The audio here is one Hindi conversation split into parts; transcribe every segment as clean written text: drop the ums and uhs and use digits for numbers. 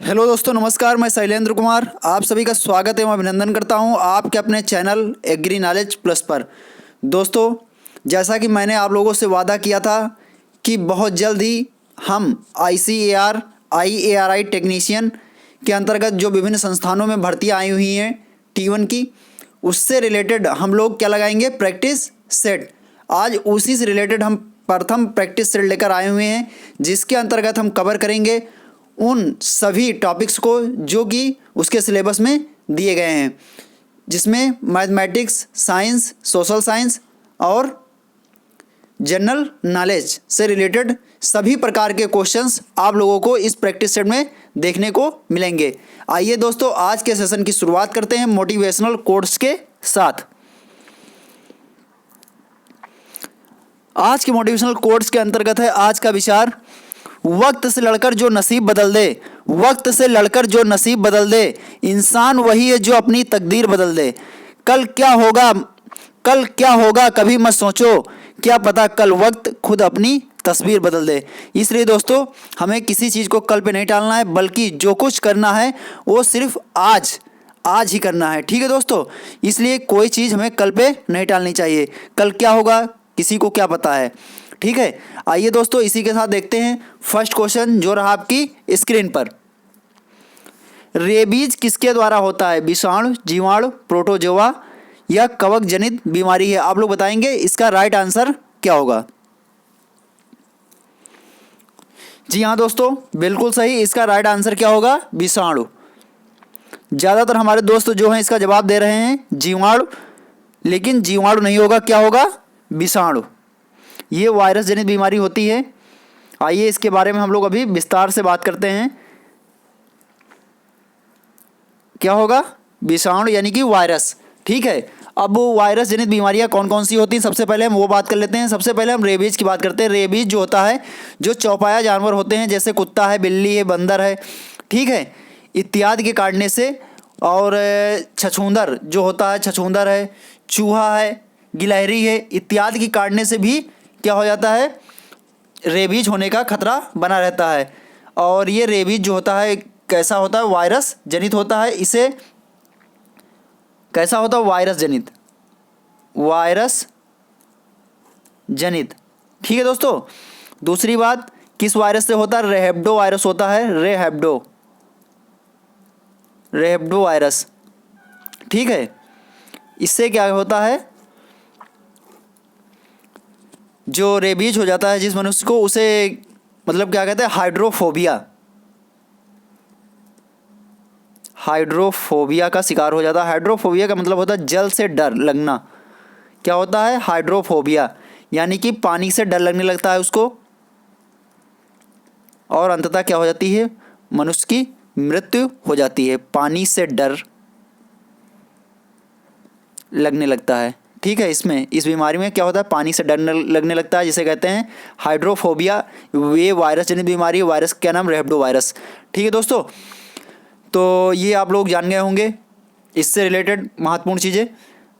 हेलो दोस्तों, नमस्कार। मैं शैलेंद्र कुमार आप सभी का स्वागत एवं अभिनंदन करता हूं आपके अपने चैनल एग्री नॉलेज प्लस पर। दोस्तों, जैसा कि मैंने आप लोगों से वादा किया था कि बहुत जल्द ही हम ICAR IARI टेक्नीशियन के अंतर्गत जो विभिन्न संस्थानों में भर्तियां आई हुई हैं T1 की, उससे रिलेटेड हम लोग क्या लगाएंगे, प्रैक्टिस सेट। आज उसी से रिलेटेड हम प्रथम प्रैक्टिस सेट लेकर आए हुए हैं, जिसके अंतर्गत हम कवर करेंगे उन सभी टॉपिक्स को जो कि उसके सिलेबस में दिए गए हैं, जिसमें मैथमेटिक्स, साइंस, सोशल साइंस और जनरल नॉलेज से रिलेटेड सभी प्रकार के क्वेश्चंस आप लोगों को इस प्रैक्टिस सेट में देखने को मिलेंगे। आइए दोस्तों, आज के सेशन की शुरुआत करते हैं मोटिवेशनल कोट्स के साथ। आज के मोटिवेशनल कोट्स के अंतर्गत है आज का विचार, वक्त से लड़कर जो नसीब बदल दे। वक्त से लड़कर जो नसीब बदल दे, इंसान वही है जो अपनी तकदीर बदल दे। कल क्या होगा, कल क्या होगा कभी मत सोचो, क्या पता कल वक्त खुद अपनी तस्वीर बदल दे। इसलिए दोस्तों, हमें किसी चीज़ को कल पे नहीं टालना है, बल्कि जो कुछ करना है वो सिर्फ आज आज ही करना है। ठीक है दोस्तों, इसलिए कोई चीज़ हमें कल पे नहीं टालनी चाहिए। कल क्या होगा किसी को क्या पता है। ठीक है, आइए दोस्तों, इसी के साथ देखते हैं फर्स्ट क्वेश्चन जो रहा आपकी स्क्रीन पर। रेबीज किसके द्वारा होता है, विषाणु, जीवाणु, प्रोटोजोआ या कवक जनित बीमारी है। आप लोग बताएंगे इसका राइट आंसर क्या होगा। जी हाँ दोस्तों, बिल्कुल सही। इसका राइट आंसर क्या होगा, विषाणु। ज़्यादातर हमारे दोस्त जो हैं इसका जवाब दे रहे हैं जीवाणु, लेकिन जीवाणु नहीं होगा, क्या होगा, विषाणु। ये वायरस जनित बीमारी होती है। आइए इसके बारे में हम लोग अभी विस्तार से बात करते हैं। क्या होगा, विषाणु यानी कि वायरस। ठीक है, अब वायरस जनित बीमारियां कौन कौन सी होती हैं, सबसे पहले हम वो बात कर लेते हैं। सबसे पहले हम रेबीज की बात करते हैं। रेबीज जो होता है, जो चौपाया जानवर होते हैं, जैसे कुत्ता है, बिल्ली है, बंदर है, ठीक है, इत्यादि के काटने से, और छछूंदर जो होता है, छछूंदर है, चूहा है, गिलहरी है, इत्यादि की काटने से भी क्या हो जाता है, रेबीज होने का खतरा बना रहता है। और ये रेबीज जो होता है कैसा होता है, वायरस जनित होता है। इसे कैसा होता है, वायरस जनित, वायरस जनित। ठीक है दोस्तों, दूसरी बात, किस वायरस से होता है, रेहेब्डो वायरस होता है, रेहेब्डो, रेहेब्डो वायरस। ठीक है, इससे क्या होता है, जो रेबीज हो जाता है जिस मनुष्य को, उसे मतलब क्या कहते हैं, हाइड्रोफोबिया, हाइड्रोफोबिया का शिकार हो जाता है। हाइड्रोफोबिया का मतलब होता है जल से डर लगना। क्या होता है, हाइड्रोफोबिया, यानी कि पानी से डर लगने लगता है उसको, और अंततः क्या हो जाती है, मनुष्य की मृत्यु हो जाती है। पानी से डर लगने लगता है। ठीक है, इसमें इस बीमारी में क्या होता है, पानी से डर लगने लगता है, जिसे कहते हैं हाइड्रोफोबिया। ये वायरस जनित बीमारी है। वायरस क्या नाम, रेहेब्डो वायरस। ठीक है दोस्तों, तो ये आप लोग जान गए होंगे इससे रिलेटेड महत्वपूर्ण चीज़ें,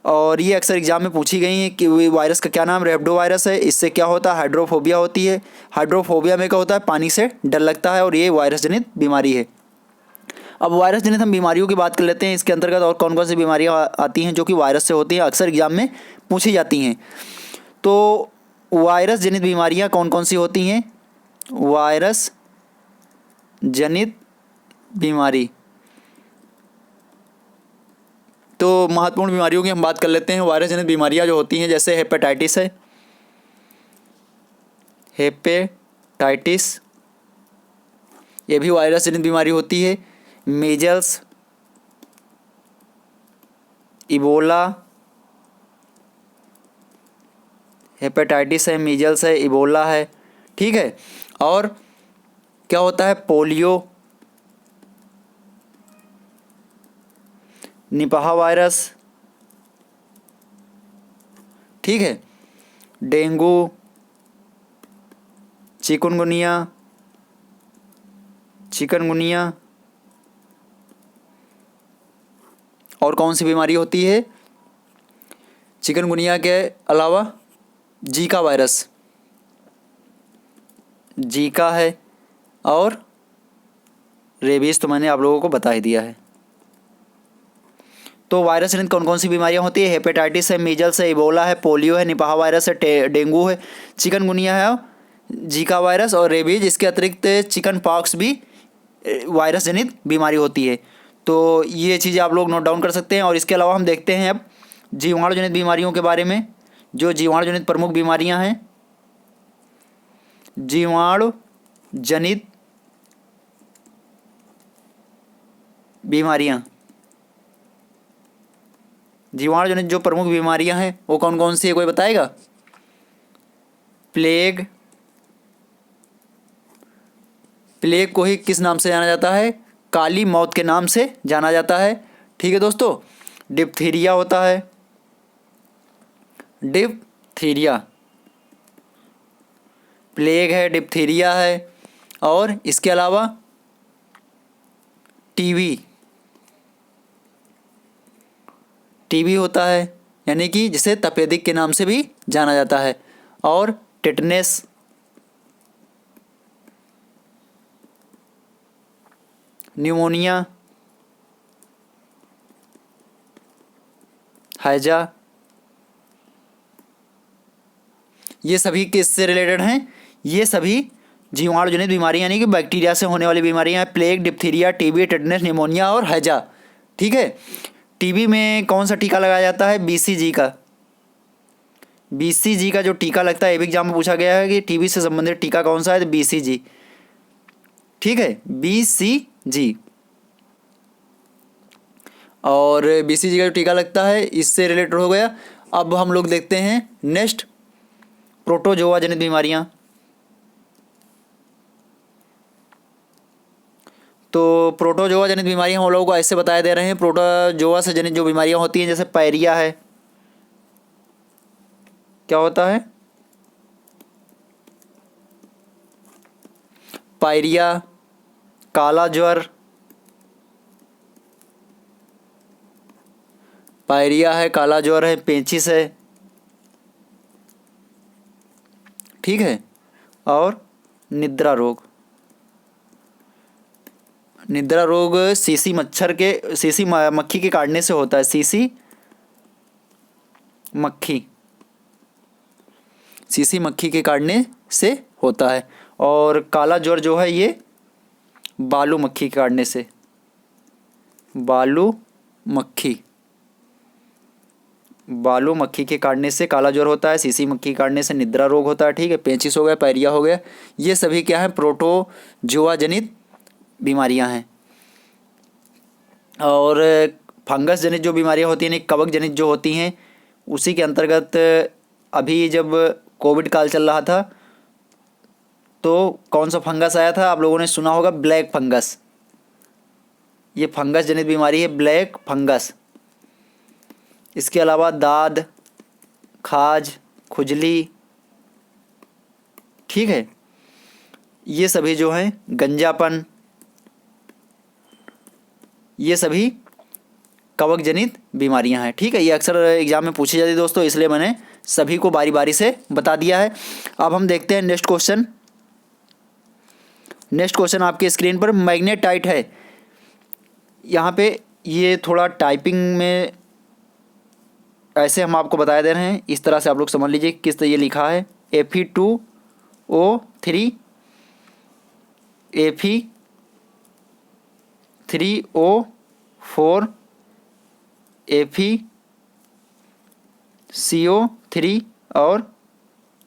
और ये अक्सर एग्जाम में पूछी गई हैं कि वायरस का क्या नाम, रेहेब्डो वायरस है। इससे क्या होता है, हाइड्रोफोबिया होती है। हाइड्रोफोबिया में क्या होता है, पानी से डर लगता है, और ये वायरस जनित बीमारी है। अब वायरस जनित हम बीमारियों की बात कर लेते हैं। इसके अंतर्गत और कौन कौन सी बीमारियां आती हैं जो कि वायरस से होती हैं, अक्सर एग्जाम में पूछी जाती हैं। तो वायरस जनित बीमारियां कौन कौन सी होती हैं, वायरस जनित बीमारी। तो महत्वपूर्ण बीमारियों की हम बात कर लेते हैं। वायरस जनित बीमारियां जो होती हैं, जैसे हेपेटाइटिस है, हेपेटाइटिस, ये भी वायरस जनित बीमारी होती है। मीजल्स, इबोला, हेपेटाइटिस है, मीजल्स है, इबोला है। ठीक है, और क्या होता है, पोलियो, निपाह वायरस, ठीक है, डेंगू, चिकनगुनिया, चिकनगुनिया, और कौन सी बीमारी होती है चिकनगुनिया के अलावा, जीका वायरस, जीका है, और रेबीज तो मैंने आप लोगों को बता ही दिया है। तो वायरस जनित कौन कौन सी बीमारियां होती है? हेपेटाइटिस है, मीजल्स है, इबोला है, पोलियो है, निपाह वायरस है, डेंगू है, चिकनगुनिया है, जीका वायरस और रेबीज। इसके अतिरिक्त चिकन पॉक्स भी वायरस जनित बीमारी होती है। तो ये चीज़ें आप लोग नोट डाउन कर सकते हैं। और इसके अलावा हम देखते हैं अब जीवाणु जनित बीमारियों के बारे में। जो जीवाणु जनित प्रमुख बीमारियां हैं, जीवाणु जनित बीमारियां, जीवाणु जनित जो प्रमुख बीमारियां हैं वो कौन कौन सी है, कोई बताएगा? प्लेग, प्लेग को ही किस नाम से जाना जाता है? काली मौत के नाम से जाना जाता है। ठीक है दोस्तों। डिप्थीरिया होता है, डिप्थीरिया, प्लेग है, डिप्थीरिया है, और इसके अलावा टीबी, टीबी होता है, यानी कि जिसे तपेदिक के नाम से भी जाना जाता है, और टिटनेस, न्यूमोनिया, हैजा, ये सभी किससे रिलेटेड हैं? ये सभी जीवाणु जनित बीमारियां यानी कि बैक्टीरिया से होने वाली बीमारियां हैं। Plague, diphtheria, TB, tetanus, pneumonia और हैजा। ठीक है। टीबी में कौन सा टीका लगाया जाता है? बीसीजी का। बीसीजी का जो टीका लगता है, ये भी एग्जाम में पूछा गया है कि टीबी से संबंधित टीका कौन सा है, तो बीसीजी। ठीक है, बीसीजी। और बीसीजी का जो टीका लगता है इससे रिलेटेड हो गया। अब हम लोग देखते हैं नेक्स्ट, प्रोटोजोआ जनित बीमारियां। तो प्रोटोजोआ जनित बीमारियां हम लोगों को ऐसे बताए दे रहे हैं। प्रोटोजोआ से जनित जो बीमारियां होती हैं, जैसे पायरिया है, क्या होता है? पायरिया, काला ज्वर, पायरिया है, काला ज्वर है, पेचिश है। ठीक है। और निद्रा रोग, निद्रा रोग सीसी मच्छर के, सीसी मक्खी के काटने से होता है। सीसी मक्खी, सीसी मक्खी के काटने से होता है। और काला ज्वर जो है ये बालू मक्खी के काटने से, बालू मक्खी, बालू मक्खी के काटने से काला ज्वर होता है। सीसी मक्खी के काटने से निद्रा रोग होता है। ठीक है। पेचिश हो गया, पायरिया हो गया, ये सभी क्या है? प्रोटोजोआ जनित बीमारियां हैं। और फंगस जनित जो बीमारियां होती हैं, यानी कवक जनित जो होती हैं, उसी के अंतर्गत अभी जब कोविड काल चल रहा था तो कौन सा फंगस आया था? आप लोगों ने सुना होगा, ब्लैक फंगस। ये फंगस जनित बीमारी है, ब्लैक फंगस। इसके अलावा दाद, खाज, खुजली, ठीक है, ये सभी जो हैं, गंजापन, ये सभी कवक जनित बीमारियां हैं। ठीक है। ये अक्सर एग्जाम में पूछी जाती है दोस्तों, इसलिए मैंने सभी को बारी बारी से बता दिया है। अब हम देखते हैं नेक्स्ट क्वेश्चन। नेक्स्ट क्वेश्चन आपके स्क्रीन पर मैग्नेटाइट है। यहाँ पे ये थोड़ा टाइपिंग में ऐसे हम आपको बता दे रहे हैं, इस तरह से आप लोग समझ लीजिए किस तरह ये लिखा है। Fe2O3, Fe3O4, FeCO3, और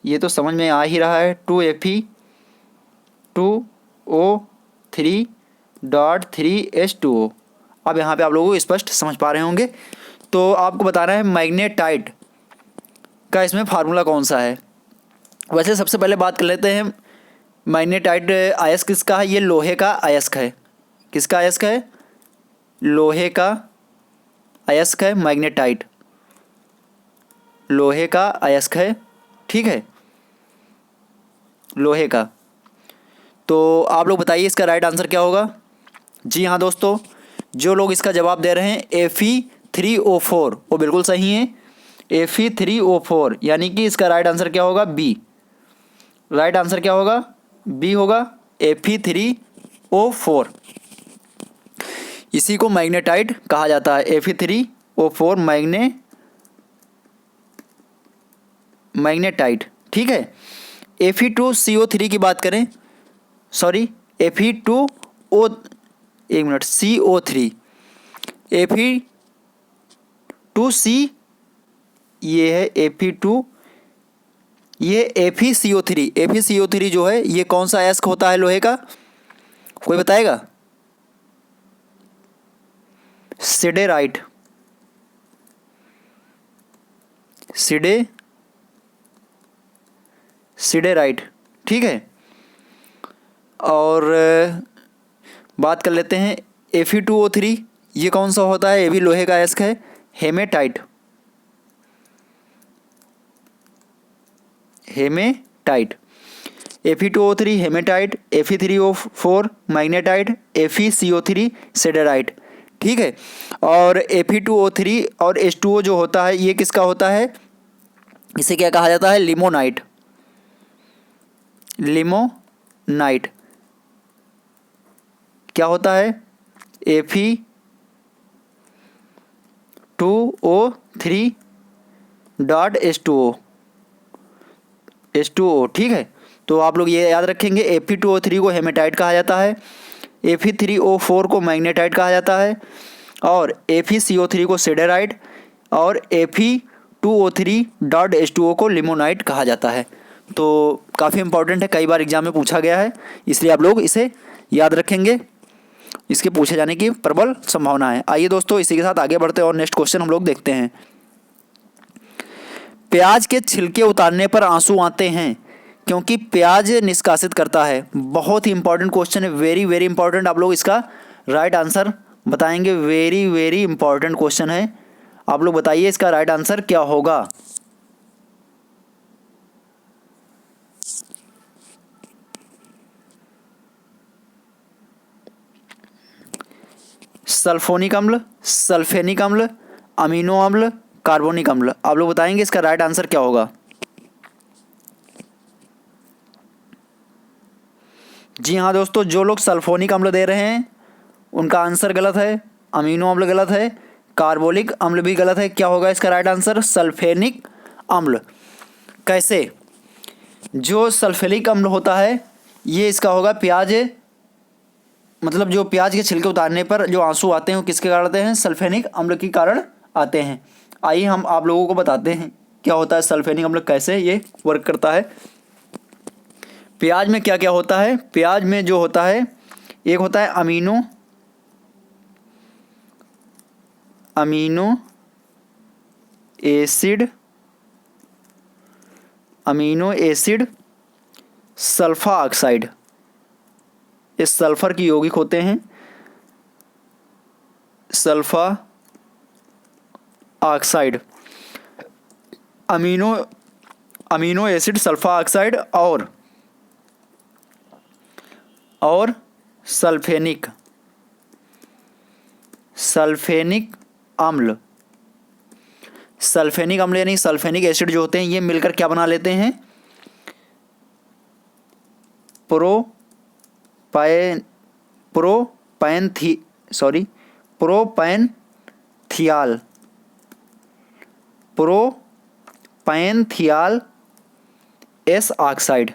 ये तो समझ में आ ही रहा है 2Fe2O3.3H2O। अब यहाँ पे आप लोगों को स्पष्ट समझ पा रहे होंगे। तो आपको बताना है मैग्नेटाइट का इसमें फार्मूला कौन सा है। वैसे सबसे पहले बात कर लेते हैं, मैग्नेटाइट अयस्क किसका है? ये लोहे का अयस्क है। किसका अयस्क है? लोहे का अयस्क है मैग्नेटाइट, लोहे का अयस्क है। ठीक है, लोहे का। तो आप लोग बताइए इसका राइट आंसर क्या होगा। जी हाँ दोस्तों, जो लोग इसका जवाब दे रहे हैं Fe3O4 वो बिल्कुल सही है। Fe3O4 यानी कि इसका राइट आंसर क्या होगा? बी। राइट आंसर क्या होगा? बी होगा, Fe3O4। इसी को मैग्नेटाइट कहा जाता है। Fe3O4 magnetite. ठीक है। Fe2CO3 की बात करें, सॉरी Fe2O, एक मिनट, CO3, Fe2C, ये है Fe2, ये FeCO3 जो है ये कौन सा एस्क होता है लोहे का, कोई बताएगा? सिडेराइट। सिडेराइट। ठीक है। और बात कर लेते हैं Fe2O3, ये कौन सा होता है, ये भी लोहे का एस्क है, haematite. Fe2O3 haematite, Fe3O4 magnetite, FeCO3 siderite. ठीक है। और Fe2O3 और H2O जो होता है ये किसका होता है, इसे क्या कहा जाता है, लिमोनाइट। क्या होता है, Fe2O3 डॉट H2O। ठीक है। तो आप लोग ये याद रखेंगे, Fe2O3 को हेमेटाइट कहा जाता है, Fe3O4 को मैग्नेटाइट कहा जाता है, और FeCO3 को सिडेराइट, और Fe2O3 डॉट H2O को लिमोनाइट कहा जाता है। तो काफ़ी इंपॉर्टेंट है, कई बार एग्जाम में पूछा गया है, इसलिए आप लोग इसे याद रखेंगे, इसके पूछे जाने की प्रबल संभावना है। आइए दोस्तों इसी के साथ आगे बढ़ते हैं और नेक्स्ट क्वेश्चन हम लोग देखते हैं। प्याज के छिलके उतारने पर आंसू आते हैं क्योंकि प्याज निष्कासित करता है। बहुत ही इंपॉर्टेंट क्वेश्चन है, वेरी वेरी इंपॉर्टेंट। आप लोग इसका राइट आंसर बताएंगे, वेरी वेरी इंपॉर्टेंट क्वेश्चन है। आप लोग बताइए इसका राइट आंसर क्या होगा। सल्फोनिक अम्ल, सल्फेनिक अम्ल, अमीनो अम्ल, कार्बोनिक अम्ल। आप लोग बताएंगे इसका राइट आंसर क्या होगा। जी हाँ दोस्तों, जो लोग सल्फोनिक अम्ल दे रहे हैं उनका आंसर गलत है, अमीनो अम्ल गलत है, कार्बोनिक अम्ल भी गलत है। क्या होगा इसका राइट आंसर, सल्फेनिक अम्ल। कैसे, जो सल्फेनिक अम्ल होता है ये इसका होगा प्याज, मतलब जो प्याज के छिलके उतारने पर जो आंसू आते हैं वो किसके कारण आते हैं, सल्फेनिक अम्ल के कारण आते हैं। आइए हम आप लोगों को बताते हैं क्या होता है सल्फेनिक अम्ल, कैसे ये वर्क करता है। प्याज में क्या क्या होता है, प्याज में जो होता है एक होता है अमीनो एसिड सल्फा ऑक्साइड, इस सल्फर की यौगिक होते हैं, sulpha oxide, amino acid sulpha oxide और सल्फेनिक अम्ल। सल्फेनिक अम्ल यानी सल्फेनिक एसिड जो होते हैं ये मिलकर क्या बना लेते हैं, प्रोपैनथियाल एस ऑक्साइड।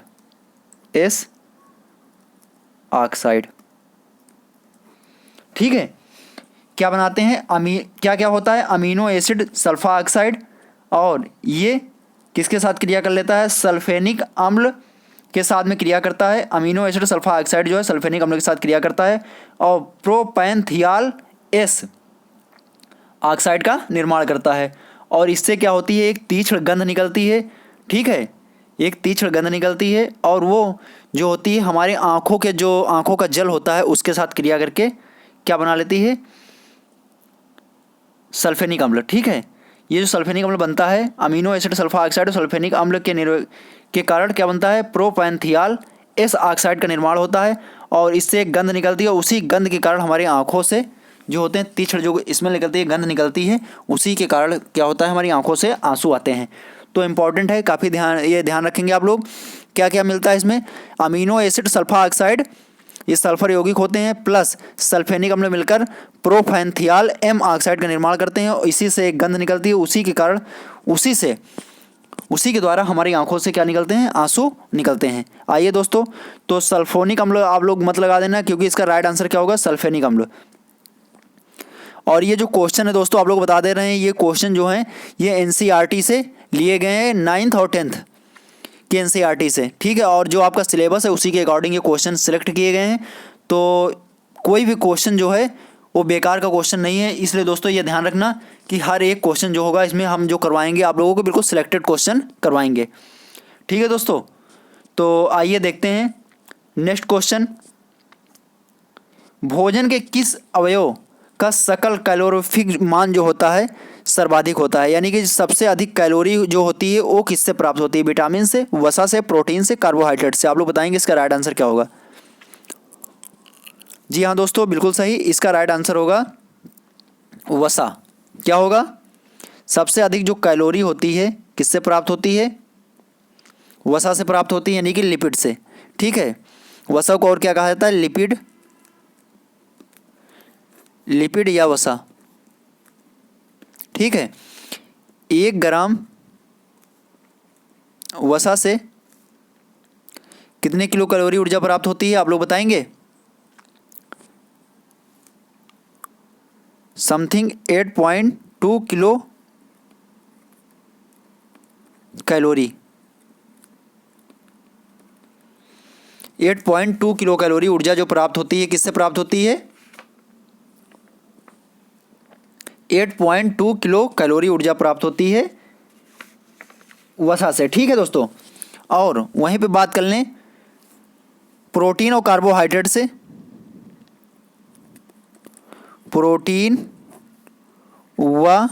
ठीक है। क्या बनाते हैं, क्या क्या होता है, अमीनो एसिड सल्फा ऑक्साइड, और ये किसके साथ क्रिया कर लेता है, सल्फेनिक अम्ल के साथ में क्रिया करता है। अमीनो एसिड सल्फा ऑक्साइड जो है सल्फेनिक अम्ल के साथ क्रिया करता है और प्रोपैनथियाल एस ऑक्साइड का निर्माण करता है, और इससे क्या होती है, एक तीक्ष्ण गंध निकलती है। ठीक है, एक तीक्ष्ण गंध निकलती है, और वो जो होती है हमारे आँखों का जल होता है उसके साथ क्रिया करके क्या बना लेती है, सल्फेनिक अम्ल। ठीक है। ये जो सल्फेनिक अम्ल बनता है, अमीनो एसिड सल्फा ऑक्साइड और सल्फेनिक अम्ल के कारण क्या बनता है, प्रोपैनथियाल एस ऑक्साइड का निर्माण होता है, और इससे एक गंध निकलती है, और उसी गंध के कारण हमारी आँखों से जो होते हैं तीक्ष्ण जो इसमें निकलती है, गंध निकलती है, उसी के कारण क्या होता है, हमारी आँखों से आंसू आते हैं। तो इम्पॉर्टेंट है, काफ़ी ध्यान रखेंगे आप लोग। क्या क्या मिलता है इसमें, अमीनो एसिड सल्फा ऑक्साइड ये सल्फर यौगिक होते हैं प्लस सल्फेनिक अम्ल मिलकर प्रोपैनथियाल एम ऑक्साइड का निर्माण करते हैं और इसी से एक गंध निकलती है। उसी के कारण उसी के द्वारा हमारी आंखों से क्या निकलते हैं, आंसू निकलते हैं। आइए दोस्तों, तो सल्फोनिक अम्ल आप लोग मत लगा देना, क्योंकि इसका राइट आंसर क्या होगा, सल्फेनिक अम्ल। और ये जो क्वेश्चन है दोस्तों आप लोग बता दे रहे हैं, ये क्वेश्चन जो हैं ये एनसीईआरटी से लिए गए हैं, 9th और 10th के एनसीईआरटी से, ठीक है। और जो आपका सिलेबस है उसी के अकॉर्डिंग ये क्वेश्चन सिलेक्ट किए गए हैं। तो कोई भी क्वेश्चन जो है वो बेकार का क्वेश्चन नहीं है, इसलिए दोस्तों ये ध्यान रखना कि हर एक क्वेश्चन जो होगा इसमें हम जो करवाएंगे आप लोगों को बिल्कुल सिलेक्टेड क्वेश्चन करवाएंगे, ठीक है दोस्तों। तो आइए देखते हैं नेक्स्ट क्वेश्चन। भोजन के किस अवयव का सकल कैलोरीफिक मान जो होता है सर्वाधिक होता है, यानी कि सबसे अधिक कैलोरी जो होती है वो किससे प्राप्त होती है, विटामिन से, वसा से, प्रोटीन से, कार्बोहाइड्रेट से। आप लोग बताएंगे इसका राइट आंसर क्या होगा। जी हाँ दोस्तों, बिल्कुल सही, इसका राइट आंसर होगा वसा। क्या होगा, सबसे अधिक जो कैलोरी होती है किससे प्राप्त होती है, वसा से प्राप्त होती है, यानी कि लिपिड से, ठीक है। वसा को और क्या कहा जाता है, लिपिड या वसा, ठीक है। 1 ग्राम वसा से कितने किलो कैलोरी ऊर्जा प्राप्त होती है, आप लोग बताएंगे। Something 8.2 kilo calorie, 8.2 kilo calorie ऊर्जा जो प्राप्त होती है किससे प्राप्त होती है, 8.2 किलो कैलोरी ऊर्जा प्राप्त होती है वसा से, ठीक है दोस्तों। और वहीं पे बात कर लें प्रोटीन और कार्बोहाइड्रेट से। प्रोटीन व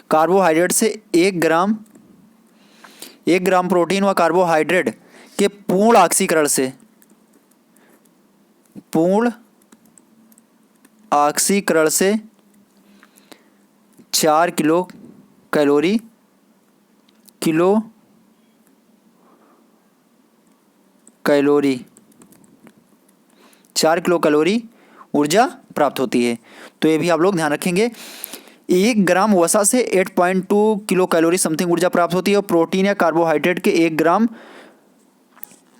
कार्बोहाइड्रेट से 1 ग्राम प्रोटीन व कार्बोहाइड्रेट के पूर्ण ऑक्सीकरण से 4 किलो कैलोरी 4 किलो कैलोरी ऊर्जा प्राप्त होती है। तो ये भी आप लोग ध्यान रखेंगे। 1 ग्राम वसा से 8.2 किलो कैलोरी समथिंग ऊर्जा प्राप्त होती है और प्रोटीन या कार्बोहाइड्रेट के 1 ग्राम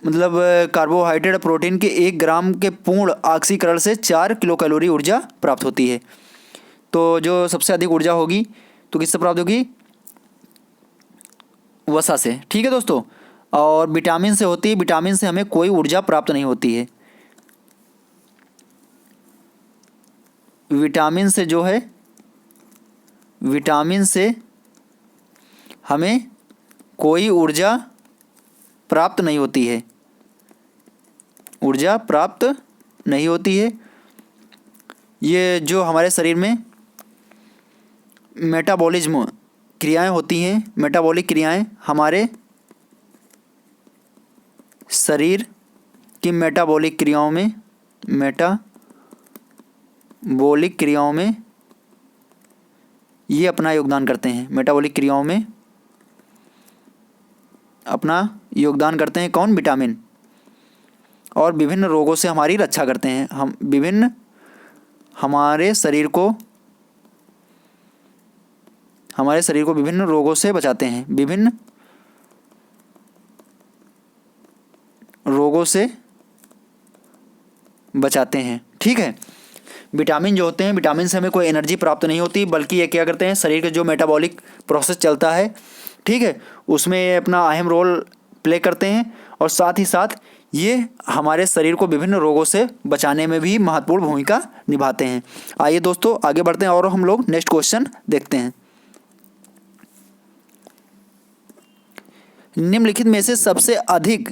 मतलब कार्बोहाइड्रेट और प्रोटीन के 1 ग्राम के पूर्ण ऑक्सीकरण से 4 किलो कैलोरी ऊर्जा प्राप्त होती है। तो जो सबसे अधिक ऊर्जा होगी तो किससे प्राप्त होगी, वसा से, ठीक है दोस्तों। और विटामिन से होती है, विटामिन से हमें कोई ऊर्जा प्राप्त नहीं होती है। विटामिन से हमें कोई ऊर्जा प्राप्त नहीं होती है, ये जो हमारे शरीर में मेटाबॉलिज्म क्रियाएं होती हैं, मेटाबॉलिक क्रियाएं हमारे शरीर की मेटाबॉलिक क्रियाओं में ये अपना योगदान करते हैं, मेटाबॉलिक क्रियाओं में अपना योगदान करते हैं कौन, विटामिन। और विभिन्न रोगों से हमारी रक्षा करते हैं, हमारे शरीर को विभिन्न रोगों से बचाते हैं, विभिन्न रोगों से बचाते हैं, ठीक है। विटामिन जो होते हैं, विटामिन से हमें कोई एनर्जी प्राप्त नहीं होती, बल्कि ये क्या करते हैं, शरीर के जो मेटाबॉलिक प्रोसेस चलता है, ठीक है, उसमें ये अपना अहम रोल प्ले करते हैं। और साथ ही साथ ये हमारे शरीर को विभिन्न रोगों से बचाने में भी महत्वपूर्ण भूमिका निभाते हैं। आइए दोस्तों आगे बढ़ते हैं और हम लोग नेक्स्ट क्वेश्चन देखते हैं। निम्नलिखित में से सबसे अधिक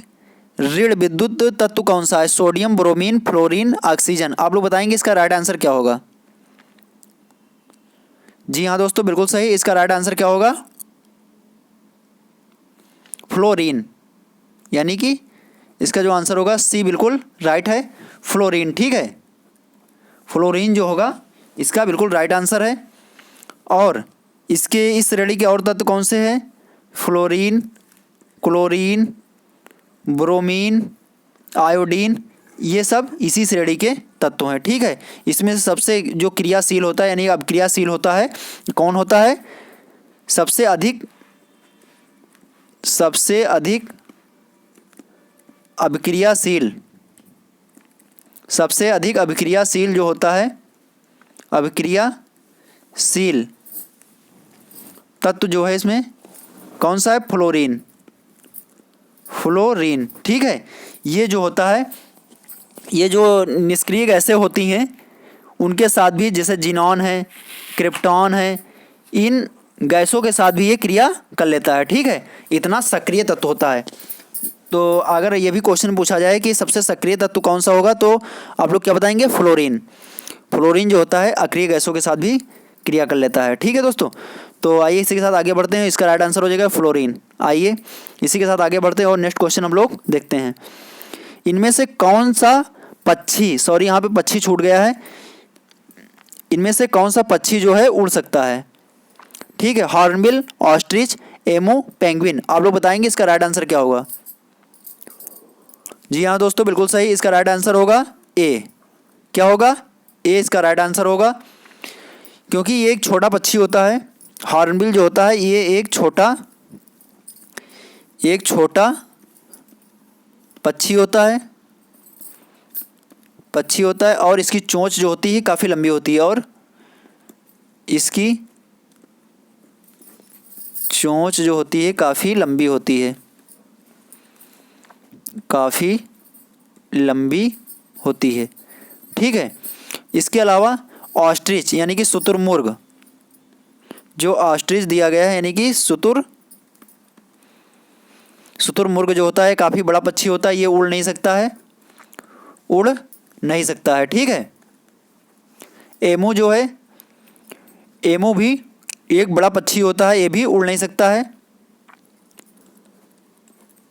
ऋण विद्युत तत्व कौन सा है, सोडियम, ब्रोमीन, फ्लोरीन, ऑक्सीजन। आप लोग बताएंगे इसका राइट आंसर क्या होगा। जी हाँ दोस्तों, बिल्कुल सही, इसका राइट आंसर क्या होगा, फ्लोरीन, यानी कि इसका जो आंसर होगा सी बिल्कुल राइट है, फ्लोरीन, ठीक है। फ्लोरीन जो होगा इसका बिल्कुल राइट आंसर है। और इसके इस श्रेणी के और तत्व कौन से हैं, फ्लोरीन, क्लोरीन, ब्रोमीन, आयोडीन, ये सब इसी श्रेणी के तत्व हैं। ठीक है, इसमें से सबसे जो क्रियाशील होता है यानी अभिक्रियाशील होता है कौन होता है? सबसे अधिक अभिक्रियाशील, सबसे अधिक अभिक्रियाशील जो होता है, अभिक्रियाशील तत्व जो है इसमें कौन सा है? फ्लोरीन। फ्लोरीन, ठीक है। ये जो होता है, ये जो निष्क्रिय गैसें होती हैं उनके साथ भी, जैसे जिनॉन है, क्रिप्टॉन है, इन गैसों के साथ भी ये क्रिया कर लेता है। ठीक है, इतना सक्रिय तत्व होता है। तो अगर ये भी क्वेश्चन पूछा जाए कि सबसे सक्रिय तत्व कौन सा होगा, तो आप लोग क्या बताएंगे? फ्लोरीन। फ्लोरीन जो होता है अक्रिय गैसों के साथ भी क्रिया कर लेता है। ठीक है दोस्तों, तो आइए इसी के साथ आगे बढ़ते हैं। इसका राइट आंसर हो जाएगा फ्लोरीन। आइए इसी के साथ आगे बढ़ते हैं और नेक्स्ट क्वेश्चन हम लोग देखते हैं। इनमें से कौन सा पक्षी, सॉरी यहाँ पे पक्षी छूट गया है, इनमें से कौन सा पक्षी जो है उड़ सकता है? ठीक है, हॉर्नबिल, ऑस्ट्रिच, एमू, पेंगुइन। आप लोग बताएंगे इसका राइट आंसर क्या होगा? जी हाँ दोस्तों, बिल्कुल सही। इसका राइट आंसर होगा ए। क्या होगा? ए इसका राइट आंसर होगा, क्योंकि ये एक छोटा पक्षी होता है। हॉर्नबिल जो होता है ये एक छोटा पक्षी होता है और इसकी चोंच जो होती है काफ़ी लंबी होती है, और इसकी चोंच जो होती है काफ़ी लंबी होती है, काफ़ी लंबी होती है। ठीक है, इसके अलावा ऑस्ट्रिच यानी कि शुतुरमुर्ग, जो ऑस्ट्रिच दिया गया है यानी कि शुतुरमुर्ग जो होता है काफ़ी बड़ा पक्षी होता है, ये उड़ नहीं सकता है। ठीक है, एमू जो है, एमू भी एक बड़ा पक्षी होता है, ये भी उड़ नहीं सकता है।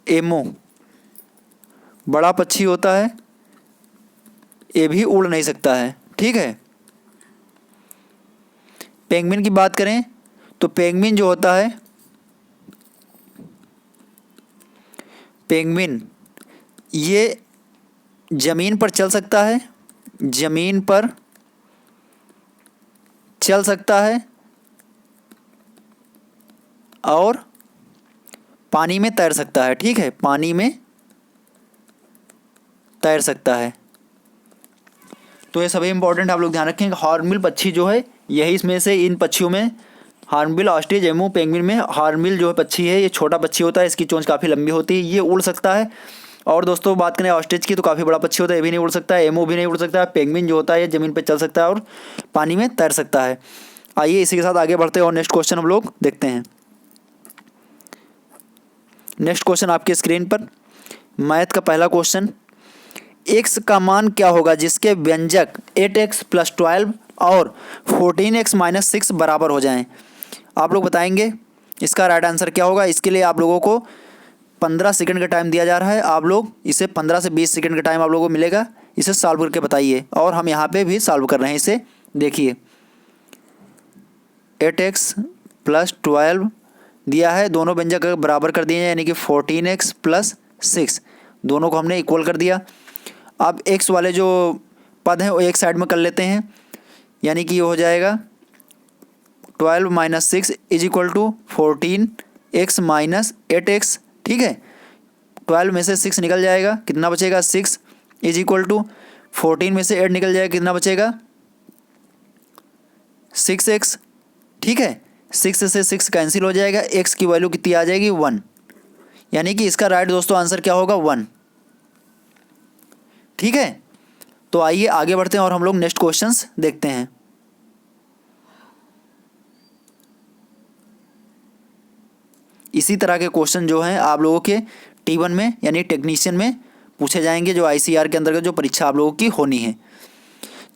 एमू बड़ा पक्षी होता है, ये भी उड़ नहीं सकता है। ठीक है, पेंगुइन की बात करें तो पेंगुइन जो होता है, पेंगुइन ये ज़मीन पर चल सकता है, ज़मीन पर चल सकता है और पानी में तैर सकता है। ठीक है, पानी में तैर सकता है। तो ये सभी इंपॉर्टेंट आप लोग ध्यान रखें। हॉर्नबिल पक्षी जो है, यही इसमें से इन पक्षियों में हॉर्नबिल, ऑस्ट्रिच, एमू, पेंगुइन में हॉर्नबिल जो है पक्षी है, ये छोटा पक्षी होता है, इसकी चोंच काफ़ी लंबी होती है, ये उड़ सकता है। और दोस्तों बात करें ऑस्ट्रिच की तो काफ़ी बड़ा पक्षी होता है, ये भी नहीं उड़ सकता है। एमू भी नहीं उड़ सकता है। पेंगुइन जो होता है ये ज़मीन पर चल सकता है और पानी में तैर सकता है। आइए इसी के साथ आगे बढ़ते हैं और नेक्स्ट क्वेश्चन हम लोग देखते हैं। नेक्स्ट क्वेश्चन आपकी स्क्रीन पर, मैथ का पहला क्वेश्चन। x का मान क्या होगा जिसके व्यंजक 8x + 12 और 14x - 6 बराबर हो जाएं? आप लोग बताएंगे इसका राइट आंसर क्या होगा। इसके लिए आप लोगों को 15 सेकंड का टाइम दिया जा रहा है। आप लोग इसे 15 से 20 सेकंड का टाइम आप लोगों को मिलेगा, इसे सॉल्व करके बताइए। और हम यहाँ पे भी सॉल्व कर रहे हैं, इसे देखिए। 8x + 12 दिया है, दोनों व्यंजक बराबर कर दिए हैं, यानी कि 14x + 6 दोनों को हमने इक्वल कर दिया। अब x वाले जो पद हैं वो एक साइड में कर लेते हैं, यानी कि ये हो जाएगा 12 - 6 = 14x - 8x। ठीक है, 12 में से 6 निकल जाएगा, कितना बचेगा? 6 = 14 में से 8 निकल जाएगा, कितना बचेगा? 6x। ठीक है, 6 से 6 कैंसिल हो जाएगा, x की वैल्यू कितनी आ जाएगी? 1। यानी कि इसका राइट दोस्तों आंसर क्या होगा? 1। ठीक है, तो आइए आगे बढ़ते हैं और हम लोग नेक्स्ट क्वेश्चंस देखते हैं। इसी तरह के क्वेश्चन जो हैं आप लोगों के T1 में यानी टेक्नीशियन में पूछे जाएंगे, जो ICR के अंतर्गत जो परीक्षा आप लोगों की होनी है।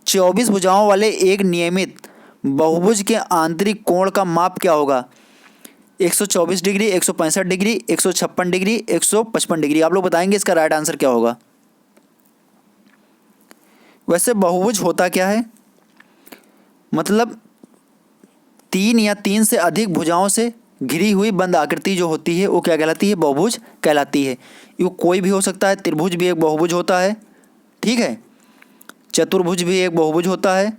24 भुजाओं वाले एक नियमित बहुभुज के आंतरिक कोण का माप क्या होगा? 124 डिग्री, 165 डिग्री, 156 डिग्री, 155 डिग्री। आप लोग बताएंगे इसका राइट आंसर क्या होगा। वैसे बहुभुज होता क्या है? मतलब 3 या 3 से अधिक भुजाओं से घिरी हुई बंद आकृति जो होती है वो क्या कहलाती है? बहुभुज कहलाती है। ये कोई भी हो सकता है। त्रिभुज भी एक बहुभुज होता है, ठीक है। चतुर्भुज भी एक बहुभुज होता है।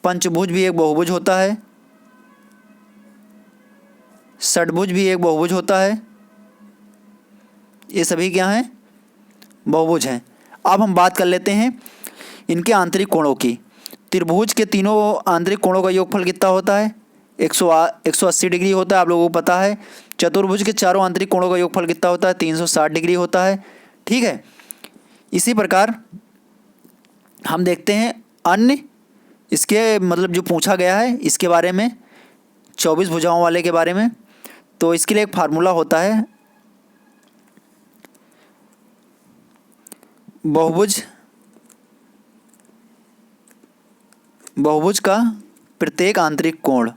पंचभुज भी एक बहुभुज होता है। षटभुज भी एक बहुभुज होता है। ये सभी क्या हैं? बहुभुज हैं। अब हम बात कर लेते हैं इनके आंतरिक कोणों की। त्रिभुज के तीनों आंतरिक कोणों का योगफल कितना होता है? 180 डिग्री होता है, आप लोगों को पता है। चतुर्भुज के चारों आंतरिक कोणों का योगफल कितना होता है? 360 डिग्री होता है, ठीक है। इसी प्रकार हम देखते हैं अन्य इसके मतलब जो पूछा गया है इसके बारे में, 24 भुजाओं वाले के बारे में। तो इसके लिए एक फार्मूला होता है, बहुभुज का प्रत्येक आंतरिक कोण,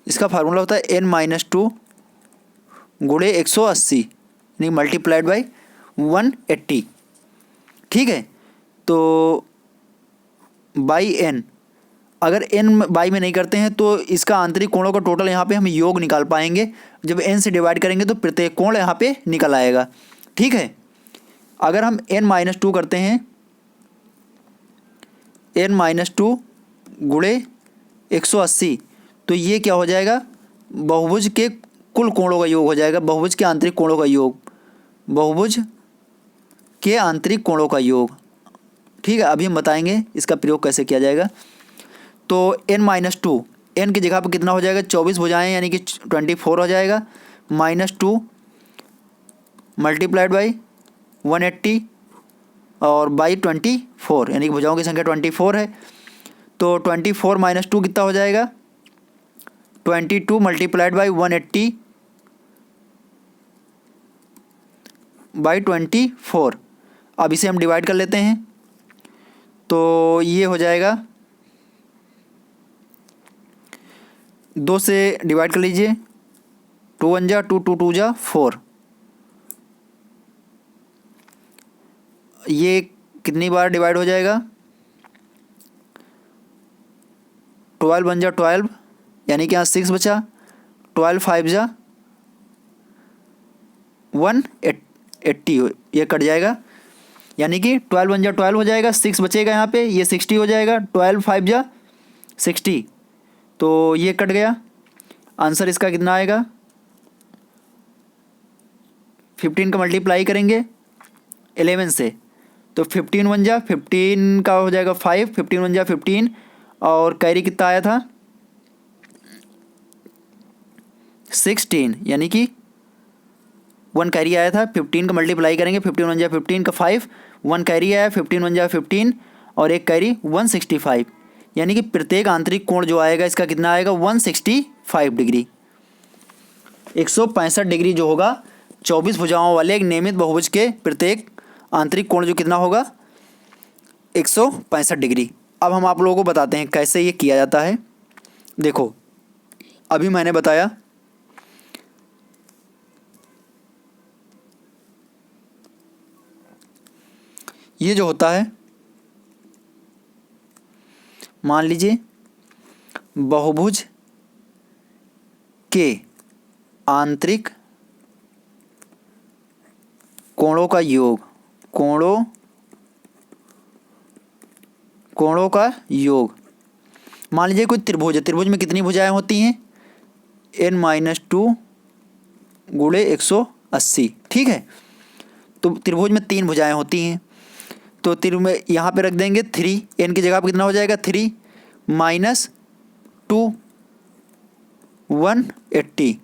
इसका फार्मूला होता है n-2 गुणे 180 यानी मल्टीप्लाइड बाई 180, ठीक है। तो बाई n, अगर n बाई में नहीं करते हैं तो इसका आंतरिक कोणों का टोटल यहाँ पे हम योग निकाल पाएंगे। जब n से डिवाइड करेंगे तो प्रत्येक कोण यहाँ पे निकल आएगा, ठीक है। अगर हम n-2 करते हैं, n-2 गुणे 180, तो ये क्या हो जाएगा? बहुभुज के कुल कोणों का योग हो जाएगा। बहुभुज के आंतरिक कोणों का योग, बहुभुज के आंतरिक कोणों का योग, ठीक है। अभी हम बताएंगे इसका प्रयोग कैसे किया जाएगा। तो n-2, n की जगह पर कितना हो जाएगा? 24 भुजाएं यानी कि 24 हो जाएगा, -2 मल्टीप्लाइड बाई 180 और बाई 24 यानी कि भुजाओं की संख्या 24 है। तो 24 - 2 कितना हो जाएगा? 22 मल्टीप्लाइड बाई 180 बाई 24। अब इसे हम डिवाइड कर लेते हैं, तो ये हो जाएगा 2 से डिवाइड कर लीजिए, 2 1 जा 2, 2 2 जा 4। ये कितनी बार डिवाइड हो जाएगा? 12 1 जा 12 यानी कि यहाँ 6 बचा, 12 5 जा 180, ये कट जाएगा यानी कि 12 1 जा 12 हो जाएगा, 6 बचेगा यहाँ पे, ये 60 हो जाएगा, 12 5 जा 60, तो ये कट गया। आंसर इसका कितना आएगा? 15 का मल्टीप्लाई करेंगे 11 से, तो 15 1 जा 15 का हो जाएगा 5, 15 1 जा 15 और कैरी कितना आया था? 16 यानी कि 1 कैरी आया था। 15 का मल्टीप्लाई करेंगे, 15 1 जा 15 का 5, 1 कैरी आया, 15 1 जा 15 और एक कैरी 165 यानी कि प्रत्येक आंतरिक कोण जो आएगा इसका कितना आएगा? 165 डिग्री। 165 डिग्री जो होगा 24 भुजाओं वाले एक नियमित बहुभुज के प्रत्येक आंतरिक कोण जो कितना होगा? 165 डिग्री। अब हम आप लोगों को बताते हैं कैसे ये किया जाता है। देखो, अभी मैंने बताया ये जो होता है, मान लीजिए बहुभुज के आंतरिक कोणों का योग, कोणों का योग। मान लीजिए कोई त्रिभुज है, त्रिभुज में कितनी भुजाएं होती हैं? n-2 गुणे 180, ठीक है। तो त्रिभुज में 3 भुजाएं होती हैं, तो त्रिभुज में यहाँ पे रख देंगे 3, n की जगह पर कितना हो जाएगा? 3 - 2 180,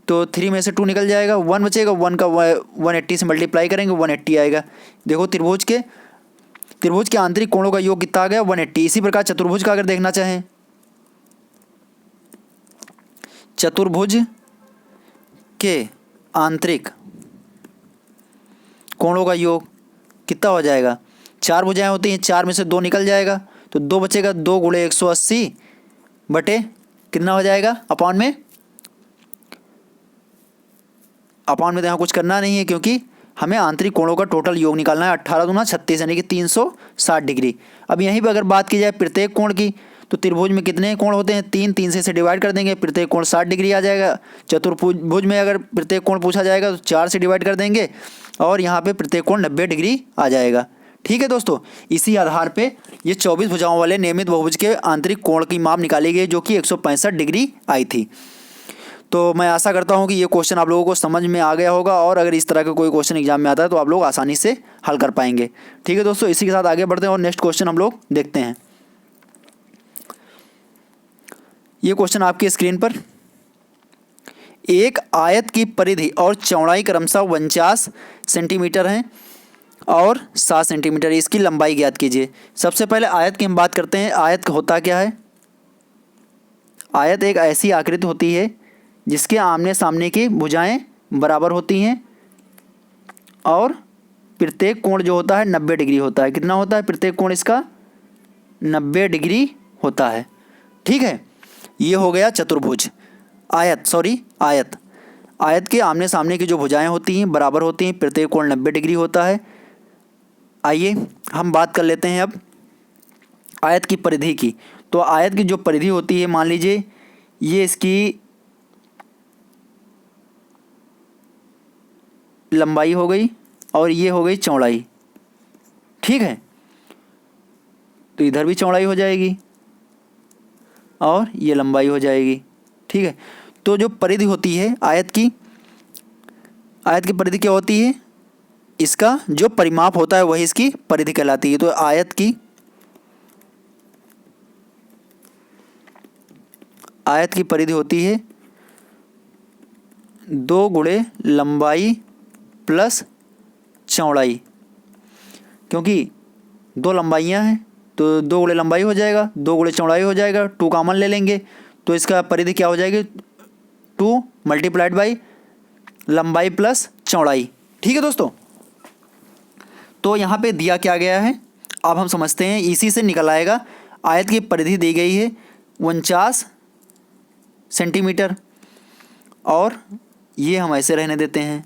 तो 3 में से 2 निकल जाएगा, 1 बचेगा, 1 का 180 से मल्टीप्लाई करेंगे 180 आएगा। देखो त्रिभुज के आंतरिक कोणों का योग कितना आ गया? 180। इसी प्रकार चतुर्भुज का अगर देखना चाहें, चतुर्भुज के आंतरिक कोणों का योग कितना हो जाएगा? 4 भुजाएं होती हैं, 4 में से 2 निकल जाएगा, तो 2 बचेगा, 2 गुणे 180 बटे कितना हो जाएगा? अपॉन में अपान में तो यहाँ कुछ करना नहीं है, क्योंकि हमें आंतरिक कोणों का टोटल योग निकालना है। 18 दूना 36 यानी कि 360 डिग्री। अब यहीं पर अगर बात की जाए प्रत्येक कोण की, तो त्रिभुज में कितने कोण होते हैं? 3, 3 से इसे डिवाइड कर देंगे, प्रत्येक कोण 60 डिग्री आ जाएगा। चतुर्भुज में अगर प्रत्येक कोण पूछा जाएगा तो 4 से डिवाइड कर देंगे और यहाँ पे प्रत्येक कोण 90 डिग्री आ जाएगा। ठीक है दोस्तों, इसी आधार पे ये 24 भुजाओं वाले नियमित बहुभुज के आंतरिक कोण की माप निकाली गई, जो कि 165 डिग्री आई थी। तो मैं आशा करता हूँ कि ये क्वेश्चन आप लोगों को समझ में आ गया होगा, और अगर इस तरह का कोई क्वेश्चन एग्जाम में आता है तो आप लोग आसानी से हल कर पाएंगे। ठीक है दोस्तों, इसी के साथ आगे बढ़ते हैं और नेक्स्ट क्वेश्चन हम लोग देखते हैं। ये क्वेश्चन आपकी स्क्रीन पर, एक आयत की परिधि और चौड़ाई क्रमशः 49 सेंटीमीटर है और 7 सेंटीमीटर, इसकी लंबाई ज्ञात कीजिए। सबसे पहले आयत की हम बात करते हैं। आयत होता क्या है? आयत एक ऐसी आकृति होती है जिसके आमने सामने की भुजाएं बराबर होती हैं और प्रत्येक कोण जो होता है 90 डिग्री होता है। कितना होता है? प्रत्येक कोण इसका 90 डिग्री होता है। ठीक है, ये हो गया चतुर्भुज। आयत के आमने सामने की जो भुजाएं होती हैं बराबर होती हैं, प्रत्येक कोण 90 डिग्री होता है। आइए हम बात कर लेते हैं अब आयत की परिधि की। तो आयत की जो परिधि होती है, मान लीजिए ये इसकी लंबाई हो गई और ये हो गई चौड़ाई। ठीक है, तो इधर भी चौड़ाई हो जाएगी और ये लंबाई हो जाएगी। ठीक है, तो जो परिधि होती है आयत की परिधि क्या होती है? इसका जो परिमाप होता है वही इसकी परिधि कहलाती है। तो आयत की परिधि होती है 2 गुणे लंबाई प्लस चौड़ाई, क्योंकि 2 लंबाइयाँ हैं तो 2 गुणे लंबाई हो जाएगा, 2 गुणे चौड़ाई हो जाएगा, 2 कॉमन ले लेंगे तो इसका परिधि क्या हो जाएगी? 2 मल्टीप्लाइड बाई लंबाई प्लस चौड़ाई। ठीक है दोस्तों, तो यहाँ पे दिया क्या गया है अब हम समझते हैं, इसी से निकल आएगा। आयत की परिधि दी गई है 49 सेंटीमीटर और ये हम ऐसे रहने देते हैं।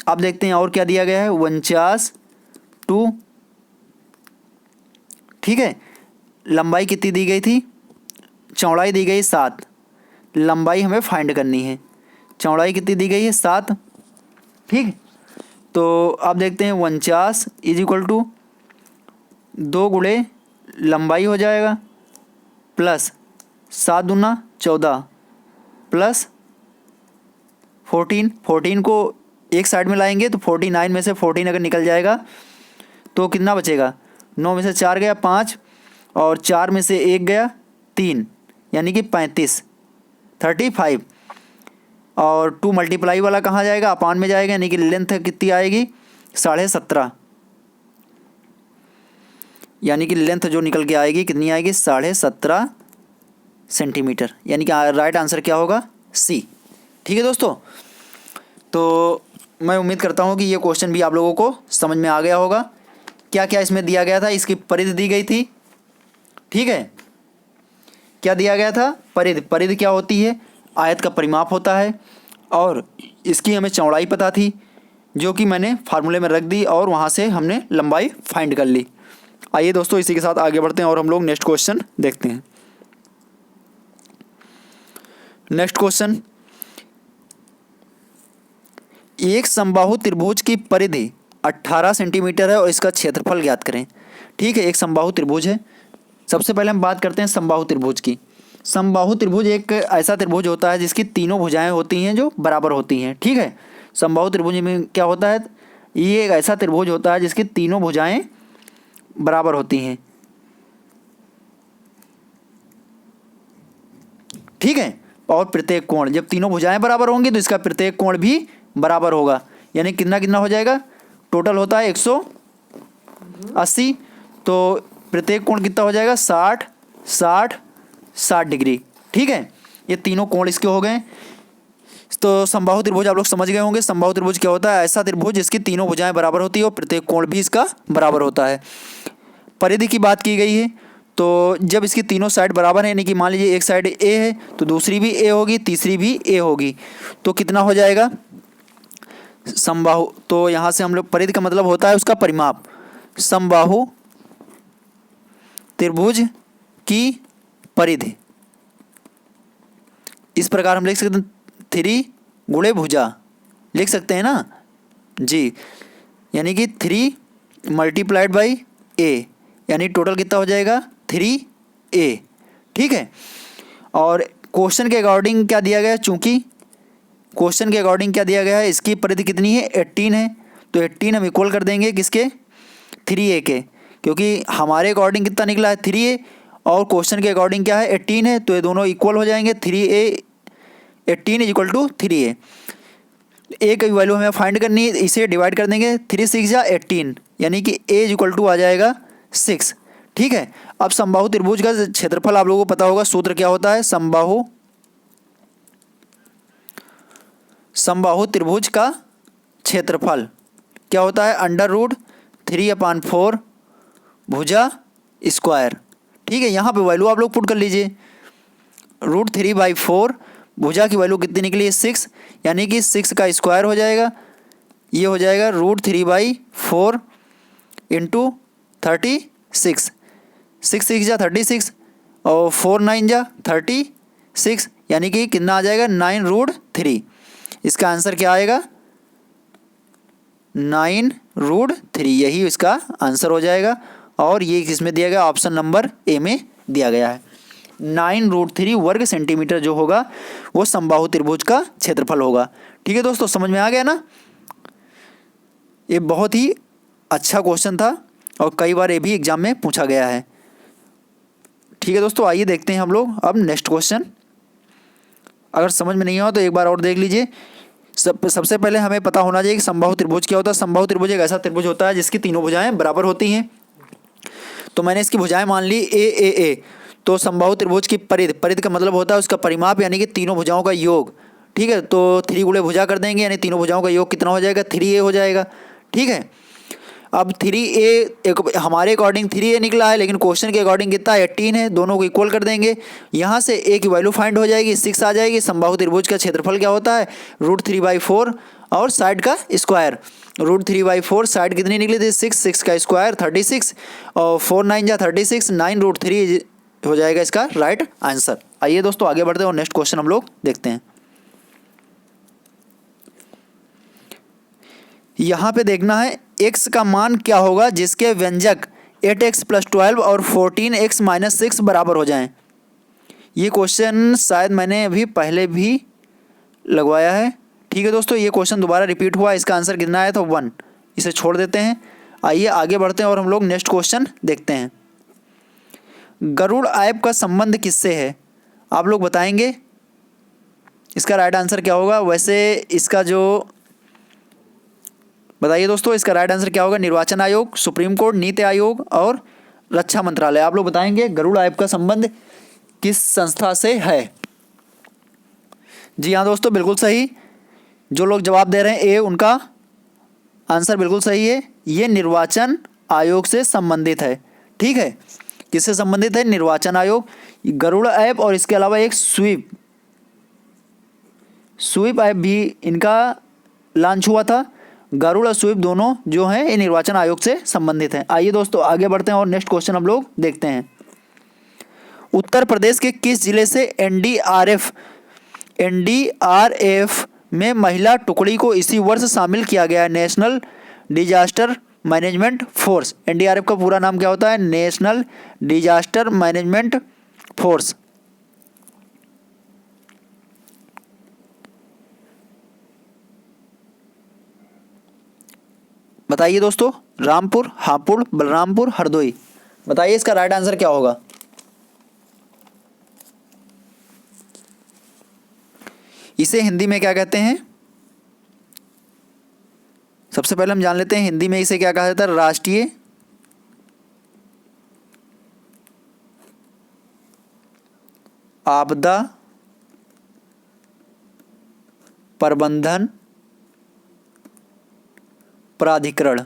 अब देखते हैं और क्या दिया गया है। 49 2, ठीक है, लंबाई कितनी दी गई थी? चौड़ाई दी गई 7, लंबाई हमें फाइंड करनी है। चौड़ाई कितनी दी गई है? 7। ठीक, तो अब देखते हैं 49 इज इक्वल टू 2 गुणे लंबाई हो जाएगा प्लस 7 दूना 14 प्लस 14 को एक साइड में लाएंगे तो 49 में से 14 अगर निकल जाएगा तो कितना बचेगा? 9 में से 4 गया 5 और 4 में से 1 गया 3, यानी कि 35 और 2 मल्टीप्लाई वाला कहाँ जाएगा? अपान में जाएगा, यानी कि लेंथ कितनी आएगी? 17.5, यानी कि लेंथ जो निकल के आएगी कितनी आएगी? 17.5 सेंटीमीटर, यानी कि राइट आंसर क्या होगा? सी। ठीक है दोस्तों, तो मैं उम्मीद करता हूँ कि ये क्वेश्चन भी आप लोगों को समझ में आ गया होगा। क्या क्या इसमें दिया गया था? इसकी परिधि दी गई थी। ठीक है, क्या दिया गया था? परिधि क्या होती है? आयत का परिमाप होता है और इसकी हमें चौड़ाई पता थी, जो कि मैंने फार्मूले में रख दी और वहाँ से हमने लंबाई फाइंड कर ली। आइए दोस्तों, इसी के साथ आगे बढ़ते हैं और हम लोग नेक्स्ट क्वेश्चन देखते हैं। नेक्स्ट क्वेश्चन, एक समबाहु त्रिभुज की परिधि 18 सेंटीमीटर है और इसका क्षेत्रफल ज्ञात करें। ठीक है, एक समबाहु त्रिभुज है। सबसे पहले हम बात करते हैं समबाहु त्रिभुज की। समबाहु त्रिभुज एक ऐसा त्रिभुज होता है जिसकी तीनों भुजाएं होती हैं जो बराबर होती हैं। ठीक है, समबाहु त्रिभुज में क्या होता है? ये एक ऐसा त्रिभुज होता है जिसकी तीनों भुजाएं बराबर होती हैं। ठीक है, और प्रत्येक कोण, जब तीनों भुजाएं बराबर होंगी तो इसका प्रत्येक कोण भी बराबर होगा, यानी कितना कितना हो जाएगा? टोटल होता है 180, तो प्रत्येक कोण कितना हो जाएगा? 60 60 60 डिग्री। ठीक है, ये तीनों कोण इसके हो गए। तो समबाहु त्रिभुज आप लोग समझ गए होंगे। समबाहु त्रिभुज क्या होता है? ऐसा त्रिभुज जिसकी तीनों भुजाएं बराबर होती है और प्रत्येक कोण भी इसका बराबर होता है। परिधि की बात की गई है, तो तो जब इसकी तीनों साइड बराबर है, यानी कि मान लीजिए एक साइड ए है तो दूसरी भी ए होगी, तीसरी भी ए होगी, तो कितना हो जाएगा समबाहु। तो यहाँ से हम लोग परिधि का मतलब होता है उसका परिमाप। समबाहु त्रिभुज की परिधि, इस प्रकार हम लिख सकते हैं 3 गुणे भुजा, लिख सकते हैं ना जी। यानी कि 3 मल्टीप्लाइड बाई ए, यानी टोटल कितना हो जाएगा 3a। ठीक है। और क्वेश्चन के अकॉर्डिंग क्या दिया गया है, चूंकि क्वेश्चन के अकॉर्डिंग क्या दिया गया है, इसकी परिधि कितनी है 18 है, तो 18 हम इक्वल कर देंगे किसके 3a के, क्योंकि हमारे अकॉर्डिंग कितना निकला है 3a और क्वेश्चन के अकॉर्डिंग क्या है 18 है, तो ये दोनों इक्वल हो जाएंगे। 3a 18 is equal to 3a। ए की वैल्यू हमें फाइंड करनी है, इसे डिवाइड कर देंगे 3 6 या 18, यानी कि a इज इक्वल टू आ जाएगा 6। ठीक है। अब समबाहु त्रिभुज का क्षेत्रफल आप लोगों को पता होगा, सूत्र क्या होता है, समबाहु त्रिभुज का क्षेत्रफल क्या होता है, √3/4 भुजा स्क्वायर। ठीक है। यहाँ पे वैल्यू आप लोग पुट कर लीजिए, √3/4 भुजा की वैल्यू कितनी निकली है 6, यानी कि 6 का स्क्वायर हो जाएगा, ये हो जाएगा √3/4 इंटू 36, 6 6 जा 36 और 4 9 जा 36, यानी कि कितना आ जाएगा 9√3। इसका आंसर क्या आएगा 9√3, यही इसका आंसर हो जाएगा। और ये किसमें दिया गया, ऑप्शन नंबर ए में दिया गया है। 9√3 वर्ग सेंटीमीटर जो होगा वो समबाहु त्रिभुज का क्षेत्रफल होगा। ठीक है दोस्तों, समझ में आ गया ना। ये बहुत ही अच्छा क्वेश्चन था और कई बार ये भी एग्जाम में पूछा गया है। ठीक है दोस्तों, आइए देखते हैं हम लोग अब नेक्स्ट क्वेश्चन। अगर समझ में नहीं हो तो एक बार और देख लीजिए। सबसे पहले हमें पता होना चाहिए कि समबाहु त्रिभुज क्या होता है। समबाहु त्रिभुज एक ऐसा त्रिभुज होता है जिसकी तीनों भुजाएं बराबर होती हैं। तो मैंने इसकी भुजाएं मान ली ए। तो समबाहु त्रिभुज की परिधि का मतलब होता है उसका परिमाप, यानी कि तीनों भुजाओं का योग। ठीक है। तो 3 गुणे भुजा कर देंगे, यानी तीनों भुजाओं का योग कितना हो जाएगा 3a हो जाएगा। ठीक है। अब 3a हमारे अकॉर्डिंग 3a निकला है, लेकिन क्वेश्चन के अकॉर्डिंग कितना 18 है, दोनों को इक्वल कर देंगे। यहाँ से a की वैल्यू फाइंड हो जाएगी, 6 आ जाएगी। समबाहु त्रिभुज का क्षेत्रफल क्या होता है √3/4 और साइड का स्क्वायर। √3/4 साइड कितनी निकली थी 6, 6 का स्क्वायर 36 और 4 9 जा 36, 9√3 हो जाएगा इसका राइट आंसर। आइए दोस्तों आगे बढ़ते हैं और नेक्स्ट क्वेश्चन हम लोग देखते हैं। यहाँ पे देखना है x का मान क्या होगा जिसके व्यंजक 8x + 12 और 14x - 6 बराबर हो जाएं। ये क्वेश्चन शायद मैंने अभी पहले भी लगवाया है। ठीक है दोस्तों, ये क्वेश्चन दोबारा रिपीट हुआ, इसका आंसर कितना आया तो 1, इसे छोड़ देते हैं। आइए आगे बढ़ते हैं और हम लोग नेक्स्ट क्वेश्चन देखते हैं। गरुड़ ऐप का संबंध किससे है, आप लोग बताएंगे इसका राइट आंसर क्या होगा। वैसे इसका जो बताइए दोस्तों, इसका राइट आंसर क्या होगा, निर्वाचन आयोग, सुप्रीम कोर्ट, नीति आयोग और रक्षा मंत्रालय। आप लोग बताएंगे गरुड़ ऐप का संबंध किस संस्था से है। जी हाँ दोस्तों, बिल्कुल सही। जो लोग जवाब दे रहे हैं ए, उनका आंसर बिल्कुल सही है। ये निर्वाचन आयोग से संबंधित है। ठीक है, किससे संबंधित है, निर्वाचन आयोग। गरुड़ ऐप और इसके अलावा एक स्वीप ऐप भी इनका लॉन्च हुआ था। गरुड़ और स्वीप दोनों जो हैं ये निर्वाचन आयोग से संबंधित हैं। आइए दोस्तों आगे बढ़ते हैं और नेक्स्ट क्वेश्चन हम लोग देखते हैं। उत्तर प्रदेश के किस जिले से एनडीआरएफ में महिला टुकड़ी को इसी वर्ष शामिल किया गया है। National disaster management force, NDRF का पूरा नाम क्या होता है, नेशनल डिजास्टर मैनेजमेंट फोर्स। बताइए दोस्तों, रामपुर, हापुड़, बलरामपुर, हरदोई। बताइए इसका राइट आंसर क्या होगा। इसे हिंदी में क्या कहते हैं, सबसे पहले हम जान लेते हैं हिंदी में इसे क्या कहा जाता है। राष्ट्रीय आपदा प्रबंधन प्राधिकरण।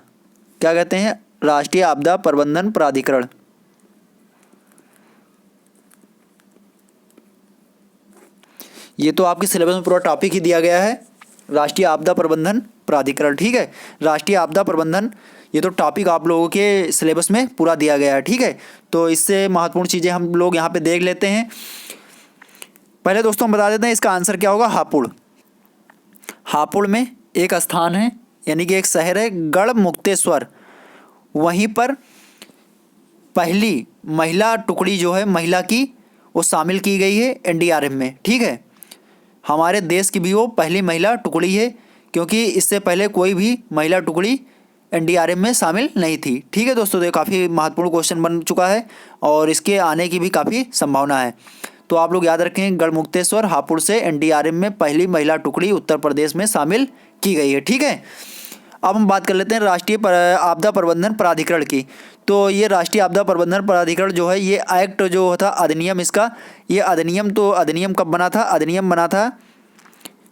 क्या कहते हैं, राष्ट्रीय आपदा प्रबंधन प्राधिकरण। ये तो आपके सिलेबस में पूरा टॉपिक ही दिया गया है, राष्ट्रीय आपदा प्रबंधन प्राधिकरण। ठीक है, राष्ट्रीय आपदा प्रबंधन, ये तो टॉपिक आप लोगों के सिलेबस में पूरा दिया गया है। ठीक है, तो इससे महत्वपूर्ण चीज़ें हम लोग यहाँ पे देख लेते हैं। पहले दोस्तों हम बता देते हैं इसका आंसर क्या होगा। हापुड़। हापुड़ में एक स्थान है, यानी कि एक शहर है गढ़मुक्तेश्वर, वहीं पर पहली महिला टुकड़ी जो है महिला की, वो शामिल की गई है एनडीआरएफ में। ठीक है, हमारे देश की भी वो पहली महिला टुकड़ी है, क्योंकि इससे पहले कोई भी महिला टुकड़ी एनडीआरएफ में शामिल नहीं थी। ठीक है दोस्तों, तो ये काफ़ी महत्वपूर्ण क्वेश्चन बन चुका है और इसके आने की भी काफ़ी संभावना है। तो आप लोग याद रखें, गढ़मुक्तेश्वर हापुड़ से एनडीआरएफ में पहली महिला टुकड़ी उत्तर प्रदेश में शामिल की गई है। ठीक है, अब हम बात कर लेते हैं राष्ट्रीय आपदा प्रबंधन प्राधिकरण की। तो ये राष्ट्रीय आपदा प्रबंधन प्राधिकरण जो है, ये एक्ट जो था, अधिनियम इसका, ये अधिनियम कब बना था? अधिनियम बना था,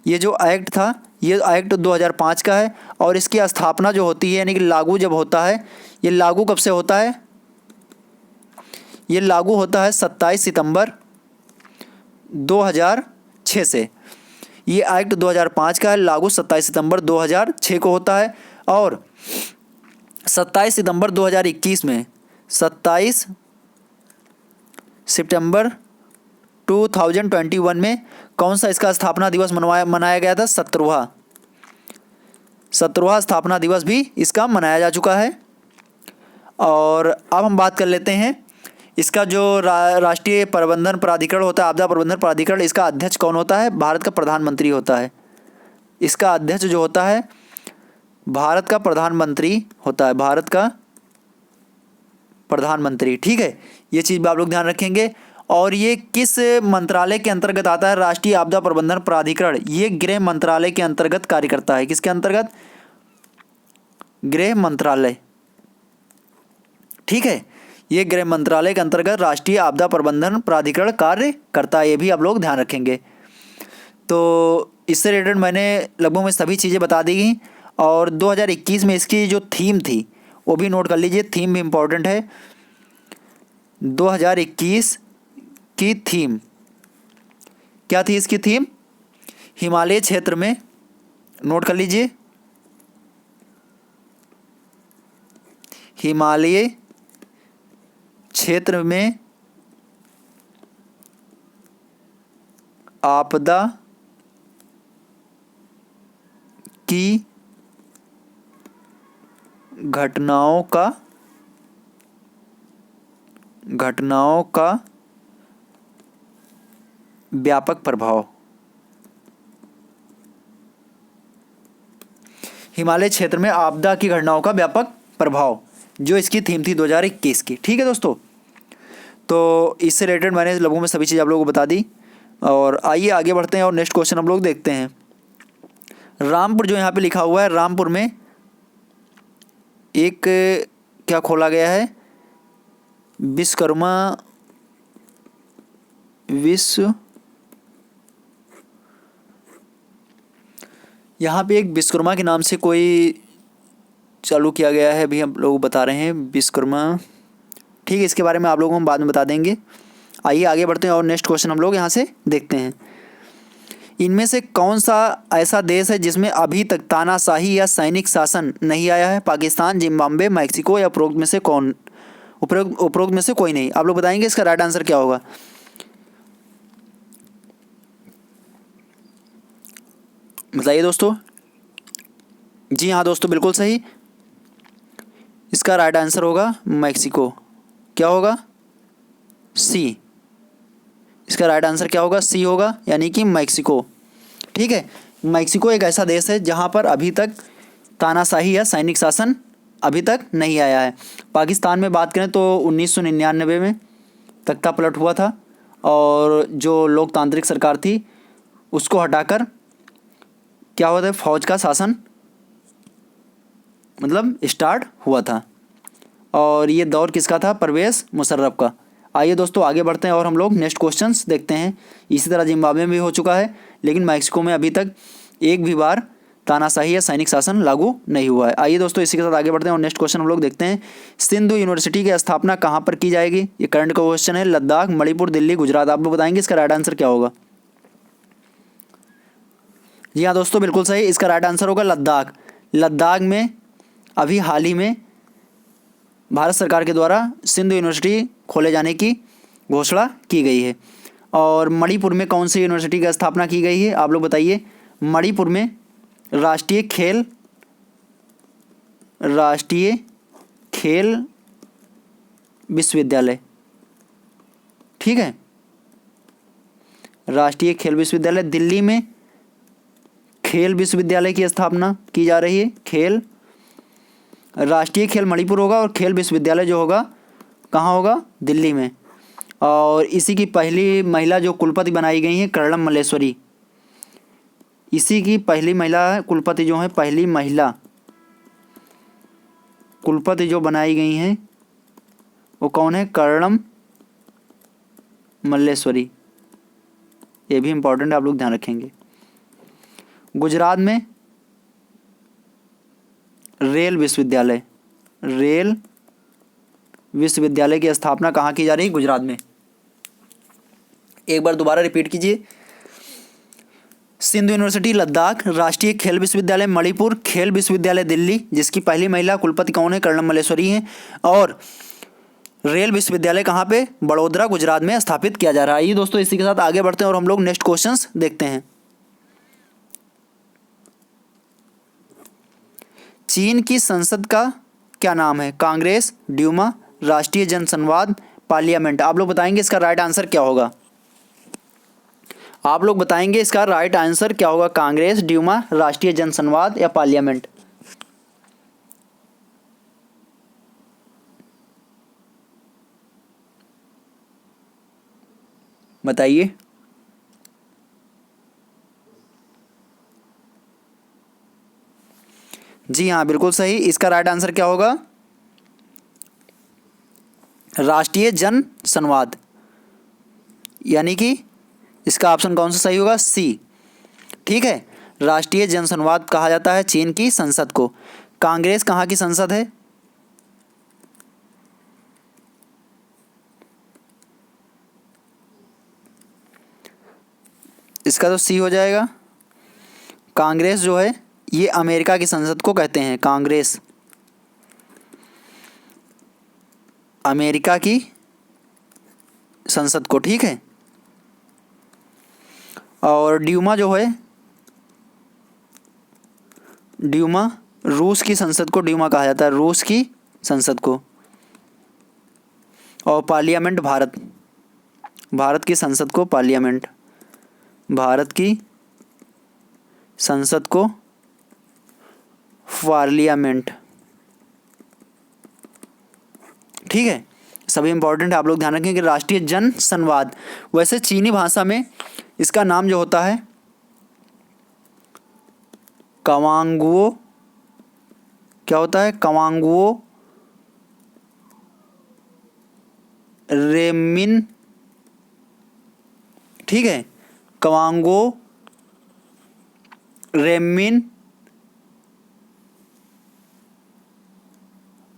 ये जो एक्ट था, ये एक्ट 2005 का है। और इसकी स्थापना जो होती है, यानी कि लागू जब होता है, ये लागू कब से होता है? ये लागू होता है 27 सितंबर 2006 से। ये एक्ट 2005 का है, लागू 27 सितंबर 2006 को होता है। और 27 सितंबर 2021 में, 27 सितंबर 2021 में कौन सा इसका स्थापना दिवस मनाया गया था? 17वां स्थापना दिवस भी इसका मनाया जा चुका है। और अब हम बात कर लेते हैं इसका जो राष्ट्रीय प्रबंधन प्राधिकरण होता है, आपदा प्रबंधन प्राधिकरण, इसका अध्यक्ष कौन होता है? भारत का प्रधानमंत्री होता है। इसका अध्यक्ष जो होता है भारत का प्रधानमंत्री होता है, भारत का प्रधानमंत्री। ठीक है, ये चीज़ भी आप लोग ध्यान रखेंगे। और ये किस मंत्रालय के अंतर्गत आता है? राष्ट्रीय आपदा प्रबंधन प्राधिकरण ये गृह मंत्रालय के अंतर्गत कार्य करता है। किसके अंतर्गत? गृह मंत्रालय। ठीक है, ये गृह मंत्रालय के अंतर्गत राष्ट्रीय आपदा प्रबंधन प्राधिकरण कार्य करता है, ये भी आप लोग ध्यान रखेंगे। तो इससे रिलेटेड मैंने लगभग में सभी चीज़ें बता दी गई। और 2021 में इसकी जो थीम थी वो भी नोट कर लीजिए, थीम भी इम्पोर्टेंट है। 2021 की थीम क्या थी? इसकी थीम हिमालय क्षेत्र में, नोट कर लीजिए, हिमालय क्षेत्र में आपदा की घटनाओं का व्यापक प्रभाव। हिमालय क्षेत्र में आपदा की घटनाओं का व्यापक प्रभाव, जो इसकी थीम थी 2021 की। ठीक है दोस्तों, तो इससे रिलेटेड मैंने लगभग में सभी चीज़ आप लोगों को बता दी। और आइए आगे बढ़ते हैं और नेक्स्ट क्वेश्चन हम लोग देखते हैं। रामपुर जो यहाँ पे लिखा हुआ है, रामपुर में एक क्या खोला गया है? यहाँ पे एक विश्वकर्मा के नाम से कोई चालू किया गया है, अभी हम लोग बता रहे हैं विश्वकर्मा। ठीक है, इसके बारे में आप लोगों को हम बाद में बता देंगे। आइए आगे बढ़ते हैं और नेक्स्ट क्वेश्चन हम लोग यहाँ से देखते हैं। इनमें से कौन सा ऐसा देश है जिसमें अभी तक तानाशाही या सैनिक शासन नहीं आया है? पाकिस्तान, जिम्बाब्वे, मैक्सिको या उपरोक्त में से कोई नहीं। आप लोग बताएंगे इसका राइट आंसर क्या होगा? बताइए दोस्तों। जी हाँ दोस्तों, बिल्कुल सही, इसका राइट आंसर होगा मैक्सिको। क्या होगा? सी। इसका राइट आंसर क्या होगा? सी होगा, यानी कि मैक्सिको। ठीक है, मैक्सिको एक ऐसा देश है जहाँ पर अभी तक तानाशाही या सैनिक शासन अभी तक नहीं आया है। पाकिस्तान में बात करें तो 1999 में तख्ता पलट हुआ था और जो लोकतांत्रिक सरकार थी उसको हटाकर क्या हुआ था? फौज का शासन मतलब स्टार्ट हुआ था। और ये दौर किसका था? परवेज़ मुशर्रफ का। आइए दोस्तों आगे बढ़ते हैं और हम लोग नेक्स्ट क्वेश्चंस देखते हैं। इसी तरह जिम्बाब्वे में भी हो चुका है, लेकिन मैक्सिको में अभी तक एक भी बार तानाशाही या सैनिक शासन लागू नहीं हुआ है। आइए दोस्तों इसी के साथ आगे बढ़ते हैं और नेक्स्ट क्वेश्चन हम लोग देखते हैं। सिंधु यूनिवर्सिटी की स्थापना कहाँ पर की जाएगी? ये करंट का क्वेश्चन है। लद्दाख, मणिपुर, दिल्ली, गुजरात। आप लोग बताएंगे इसका राइट आंसर क्या होगा? जी हाँ दोस्तों, बिल्कुल सही। इसका राइट आंसर होगा लद्दाख। लद्दाख में अभी हाल ही में भारत सरकार के द्वारा सिंधु यूनिवर्सिटी खोले जाने की घोषणा की गई है। और मणिपुर में कौन सी यूनिवर्सिटी की स्थापना की गई है, आप लोग बताइए। मणिपुर में राष्ट्रीय खेल विश्वविद्यालय, ठीक है, राष्ट्रीय खेल विश्वविद्यालय। दिल्ली में खेल विश्वविद्यालय की स्थापना की जा रही है। राष्ट्रीय खेल मणिपुर होगा और खेल विश्वविद्यालय जो होगा कहाँ होगा, दिल्ली में। और इसी की पहली महिला जो कुलपति बनाई गई हैं कर्णम मल्लेश्वरी। इसी की पहली महिला कुलपति जो है, पहली महिला कुलपति जो बनाई गई हैं वो कौन है, कर्णम मल्लेश्वरी। ये भी इंपॉर्टेंट है, आप लोग ध्यान रखेंगे। गुजरात में रेल विश्वविद्यालय की स्थापना कहाँ की जा रही है, गुजरात में। एक बार दोबारा रिपीट कीजिए। सिंधु यूनिवर्सिटी लद्दाख, राष्ट्रीय खेल विश्वविद्यालय मणिपुर, खेल विश्वविद्यालय दिल्ली जिसकी पहली महिला कुलपति कौन है, कर्णम मल्लेश्वरी हैं। और रेल विश्वविद्यालय कहाँ पे, बड़ोदरा गुजरात में स्थापित किया जा रहा है। ये दोस्तों इसी के साथ आगे बढ़ते हैं और हम लोग नेक्स्ट क्वेश्चंस देखते हैं। चीन की संसद का क्या नाम है, कांग्रेस, ड्यूमा, राष्ट्रीय जनसंवाद, पार्लियामेंट। आप लोग बताएंगे इसका राइट आंसर क्या होगा। आप लोग बताएंगे इसका राइट आंसर क्या होगा, कांग्रेस, ड्यूमा, राष्ट्रीय जनसंवाद या पार्लियामेंट। बताइए। जी हाँ, बिल्कुल सही। इसका राइट आंसर क्या होगा, राष्ट्रीय जन संवाद, यानी कि इसका ऑप्शन कौन सा सही होगा, सी, ठीक है। राष्ट्रीय जन संवाद कहा जाता है चीन की संसद को। कांग्रेस कहाँ की संसद है, इसका तो सी हो जाएगा। कांग्रेस जो है ये अमेरिका की संसद को कहते हैं, कांग्रेस अमेरिका की संसद को, ठीक है। और ड्यूमा जो है, ड्यूमा रूस की संसद को ड्यूमा कहा जाता है, रूस की संसद को। और पार्लियामेंट भारत की संसद को पार्लियामेंट, भारत की संसद को पार्लियामेंट, ठीक है। सभी इंपॉर्टेंट है, आप लोग ध्यान रखें कि राष्ट्रीय जन संवाद, वैसे चीनी भाषा में इसका नाम जो होता है कवांगुओ, क्या होता है, कवांगुओ रेमिन, ठीक है, कवांगो रेमिन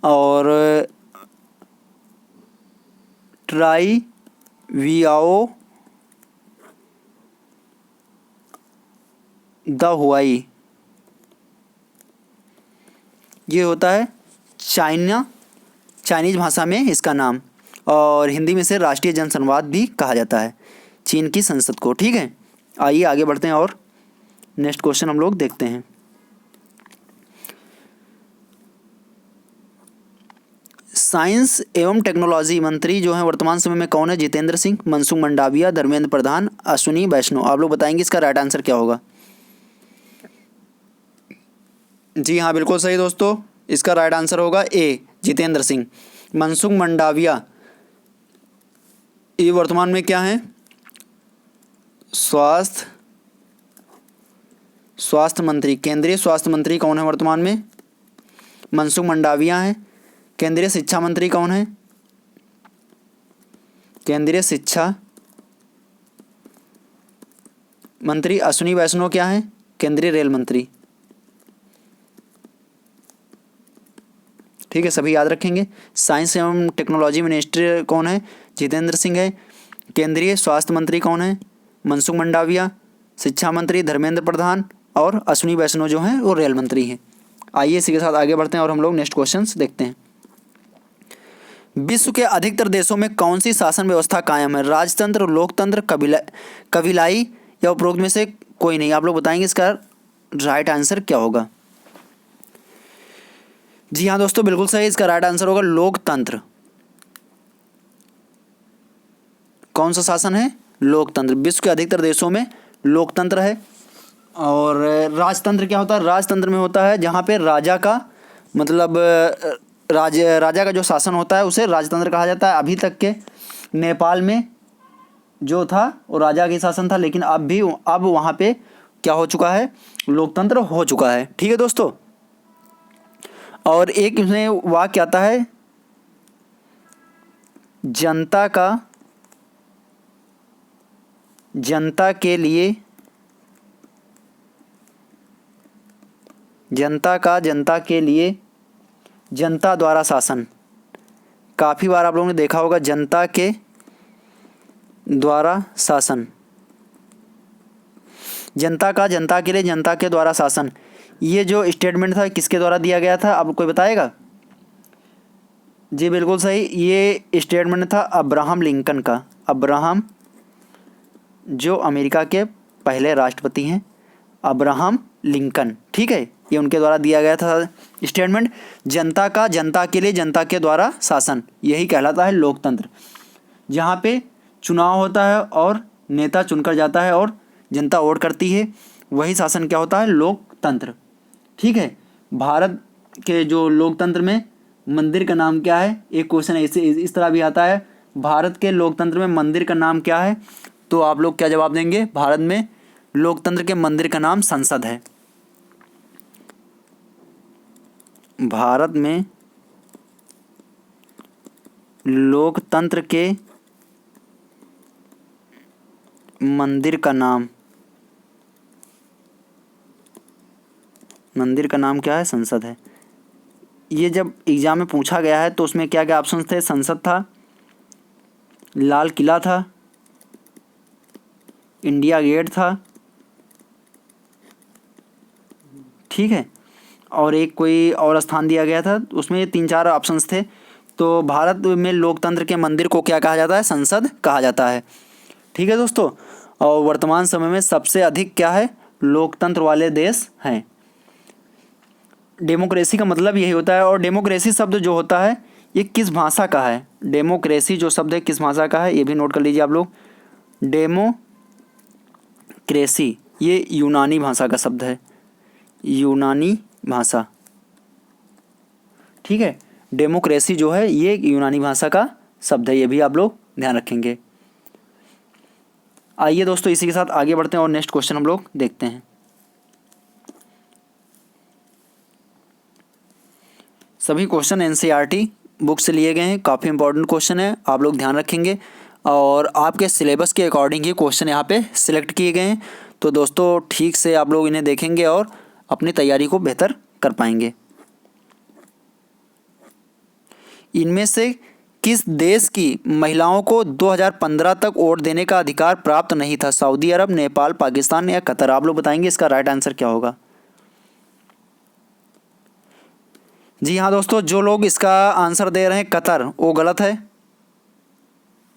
और ट्राई वियाओ द हुआई, ये होता है चाइनीज भाषा में इसका नाम। और हिंदी में से राष्ट्रीय जनसंवाद भी कहा जाता है चीन की संसद को, ठीक है। आइए आगे बढ़ते हैं और नेक्स्ट क्वेश्चन हम लोग देखते हैं। साइंस एवं टेक्नोलॉजी मंत्री जो हैं वर्तमान समय में कौन है, जितेंद्र सिंह, मनसुख मंडाविया, धर्मेंद्र प्रधान, अश्विनी वैष्णव। आप लोग बताएंगे इसका राइट आंसर क्या होगा। जी हाँ, बिल्कुल सही दोस्तों। इसका राइट आंसर होगा ए, जितेंद्र सिंह। मनसुख मंडाविया ये वर्तमान में क्या हैं, स्वास्थ्य मंत्री, केंद्रीय स्वास्थ्य मंत्री कौन है वर्तमान में, मनसुख मंडाविया हैं। केंद्रीय शिक्षा मंत्री कौन है, केंद्रीय शिक्षा मंत्री अश्विनी वैष्णव क्या है, केंद्रीय रेल मंत्री, ठीक है। सभी याद रखेंगे। साइंस एवं टेक्नोलॉजी मिनिस्टर कौन है, जितेंद्र सिंह है। केंद्रीय स्वास्थ्य मंत्री कौन है, मनसुख मंडाविया। शिक्षा मंत्री धर्मेंद्र प्रधान और अश्विनी वैष्णव जो हैं वो रेल मंत्री हैं। आइए इसी के साथ आगे बढ़ते हैं और हम लोग नेक्स्ट क्वेश्चंस देखते हैं। विश्व के अधिकतर देशों में कौन सी शासन व्यवस्था कायम है? राजतंत्र, लोकतंत्र, कबीलाई या उपरोक्त में से कोई नहीं। आप लोग बताएंगे इसका राइट आंसर क्या होगा। जी हाँ दोस्तों, बिल्कुल सही, इसका राइट आंसर होगा लोकतंत्र। कौन सा शासन है? लोकतंत्र। विश्व के अधिकतर देशों में लोकतंत्र है। और राजतंत्र क्या होता है? राजतंत्र में होता है जहाँ पे राजा का मतलब राजा का जो शासन होता है उसे राजतंत्र कहा जाता है। अभी तक के नेपाल में जो था वो राजा के शासन था, लेकिन अब वहाँ पे क्या हो चुका है? लोकतंत्र हो चुका है। ठीक है दोस्तों। और एक इसमें वाक्य आता है, जनता के लिए जनता द्वारा शासन। काफ़ी बार आप लोगों ने देखा होगा, जनता के द्वारा शासन, जनता के लिए जनता के द्वारा शासन। ये जो स्टेटमेंट था किसके द्वारा दिया गया था? आप कोई बताएगा? जी बिल्कुल सही, ये स्टेटमेंट था अब्राहम लिंकन का। अब्राहम जो अमेरिका के पहले राष्ट्रपति हैं, अब्राहम लिंकन। ठीक है, ये उनके द्वारा दिया गया था स्टेटमेंट। जनता के लिए जनता के द्वारा शासन, यही कहलाता है लोकतंत्र। जहाँ पे चुनाव होता है और नेता चुनकर जाता है और जनता वोट करती है, वही शासन क्या होता है? लोकतंत्र। ठीक है। भारत के जो लोकतंत्र में मंदिर का नाम क्या है? एक क्वेश्चन इस तरह भी आता है, भारत के लोकतंत्र में मंदिर का नाम क्या है? तो आप लोग क्या जवाब देंगे? भारत में लोकतंत्र के मंदिर का नाम संसद है। भारत में लोकतंत्र के मंदिर का नाम क्या है? संसद है। ये जब एग्जाम में पूछा गया है तो उसमें क्या क्या ऑप्शन थे? संसद था, लाल किला था, इंडिया गेट था, ठीक है, और एक कोई और स्थान दिया गया था। उसमें ये 3-4 ऑप्शंस थे। तो भारत में लोकतंत्र के मंदिर को क्या कहा जाता है? संसद कहा जाता है। ठीक है दोस्तों। और वर्तमान समय में सबसे अधिक क्या है? लोकतंत्र वाले देश हैं। डेमोक्रेसी का मतलब यही होता है। और डेमोक्रेसी शब्द जो होता है ये किस भाषा का है? डेमोक्रेसी जो शब्द है किस भाषा का है? ये भी नोट कर लीजिए आप लोग। डेमोक्रेसी ये यूनानी भाषा का शब्द है, यूनानी भाषा। ठीक है, डेमोक्रेसी जो है ये यूनानी भाषा का शब्द है, ये भी आप लोग ध्यान रखेंगे। आइए दोस्तों इसी के साथ आगे बढ़ते हैं और नेक्स्ट क्वेश्चन हम लोग देखते हैं। सभी क्वेश्चन एनसीईआरटी बुक से लिए गए हैं, काफ़ी इंपॉर्टेंट क्वेश्चन है, आप लोग ध्यान रखेंगे। और आपके सिलेबस के अकॉर्डिंग ही क्वेश्चन यहाँ पे सिलेक्ट किए गए हैं। तो दोस्तों ठीक से आप लोग इन्हें देखेंगे और अपनी तैयारी को बेहतर कर पाएंगे। इनमें से किस देश की महिलाओं को 2015 तक वोट देने का अधिकार प्राप्त नहीं था? सऊदी अरब, नेपाल, पाकिस्तान या कतर? आप लोग बताएंगे इसका राइट आंसर क्या होगा। जी हाँ दोस्तों, जो लोग इसका आंसर दे रहे हैं कतर, वो गलत है।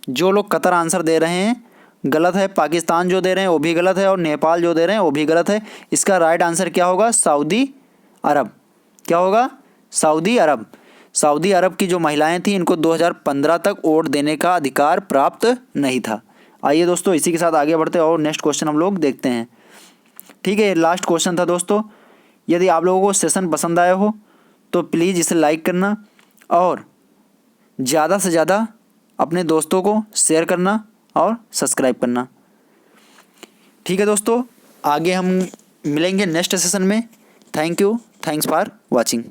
जो लोग कतर आंसर दे रहे हैं गलत है। पाकिस्तान जो दे रहे हैं वो भी गलत है और नेपाल जो दे रहे हैं वो भी गलत है। इसका राइट आंसर क्या होगा? सऊदी अरब। क्या होगा? सऊदी अरब। सऊदी अरब की जो महिलाएं थीं इनको 2015 तक वोट देने का अधिकार प्राप्त नहीं था। आइए दोस्तों इसी के साथ आगे बढ़ते हैं और नेक्स्ट क्वेश्चन हम लोग देखते हैं। ठीक है, लास्ट क्वेश्चन था दोस्तों। यदि आप लोगों को सेशन पसंद आया हो तो प्लीज़ इसे लाइक करना और ज़्यादा से ज़्यादा अपने दोस्तों को शेयर करना और सब्सक्राइब करना। ठीक है दोस्तों, आगे हम मिलेंगे नेक्स्ट सेशन में। Thank you, thanks for watching.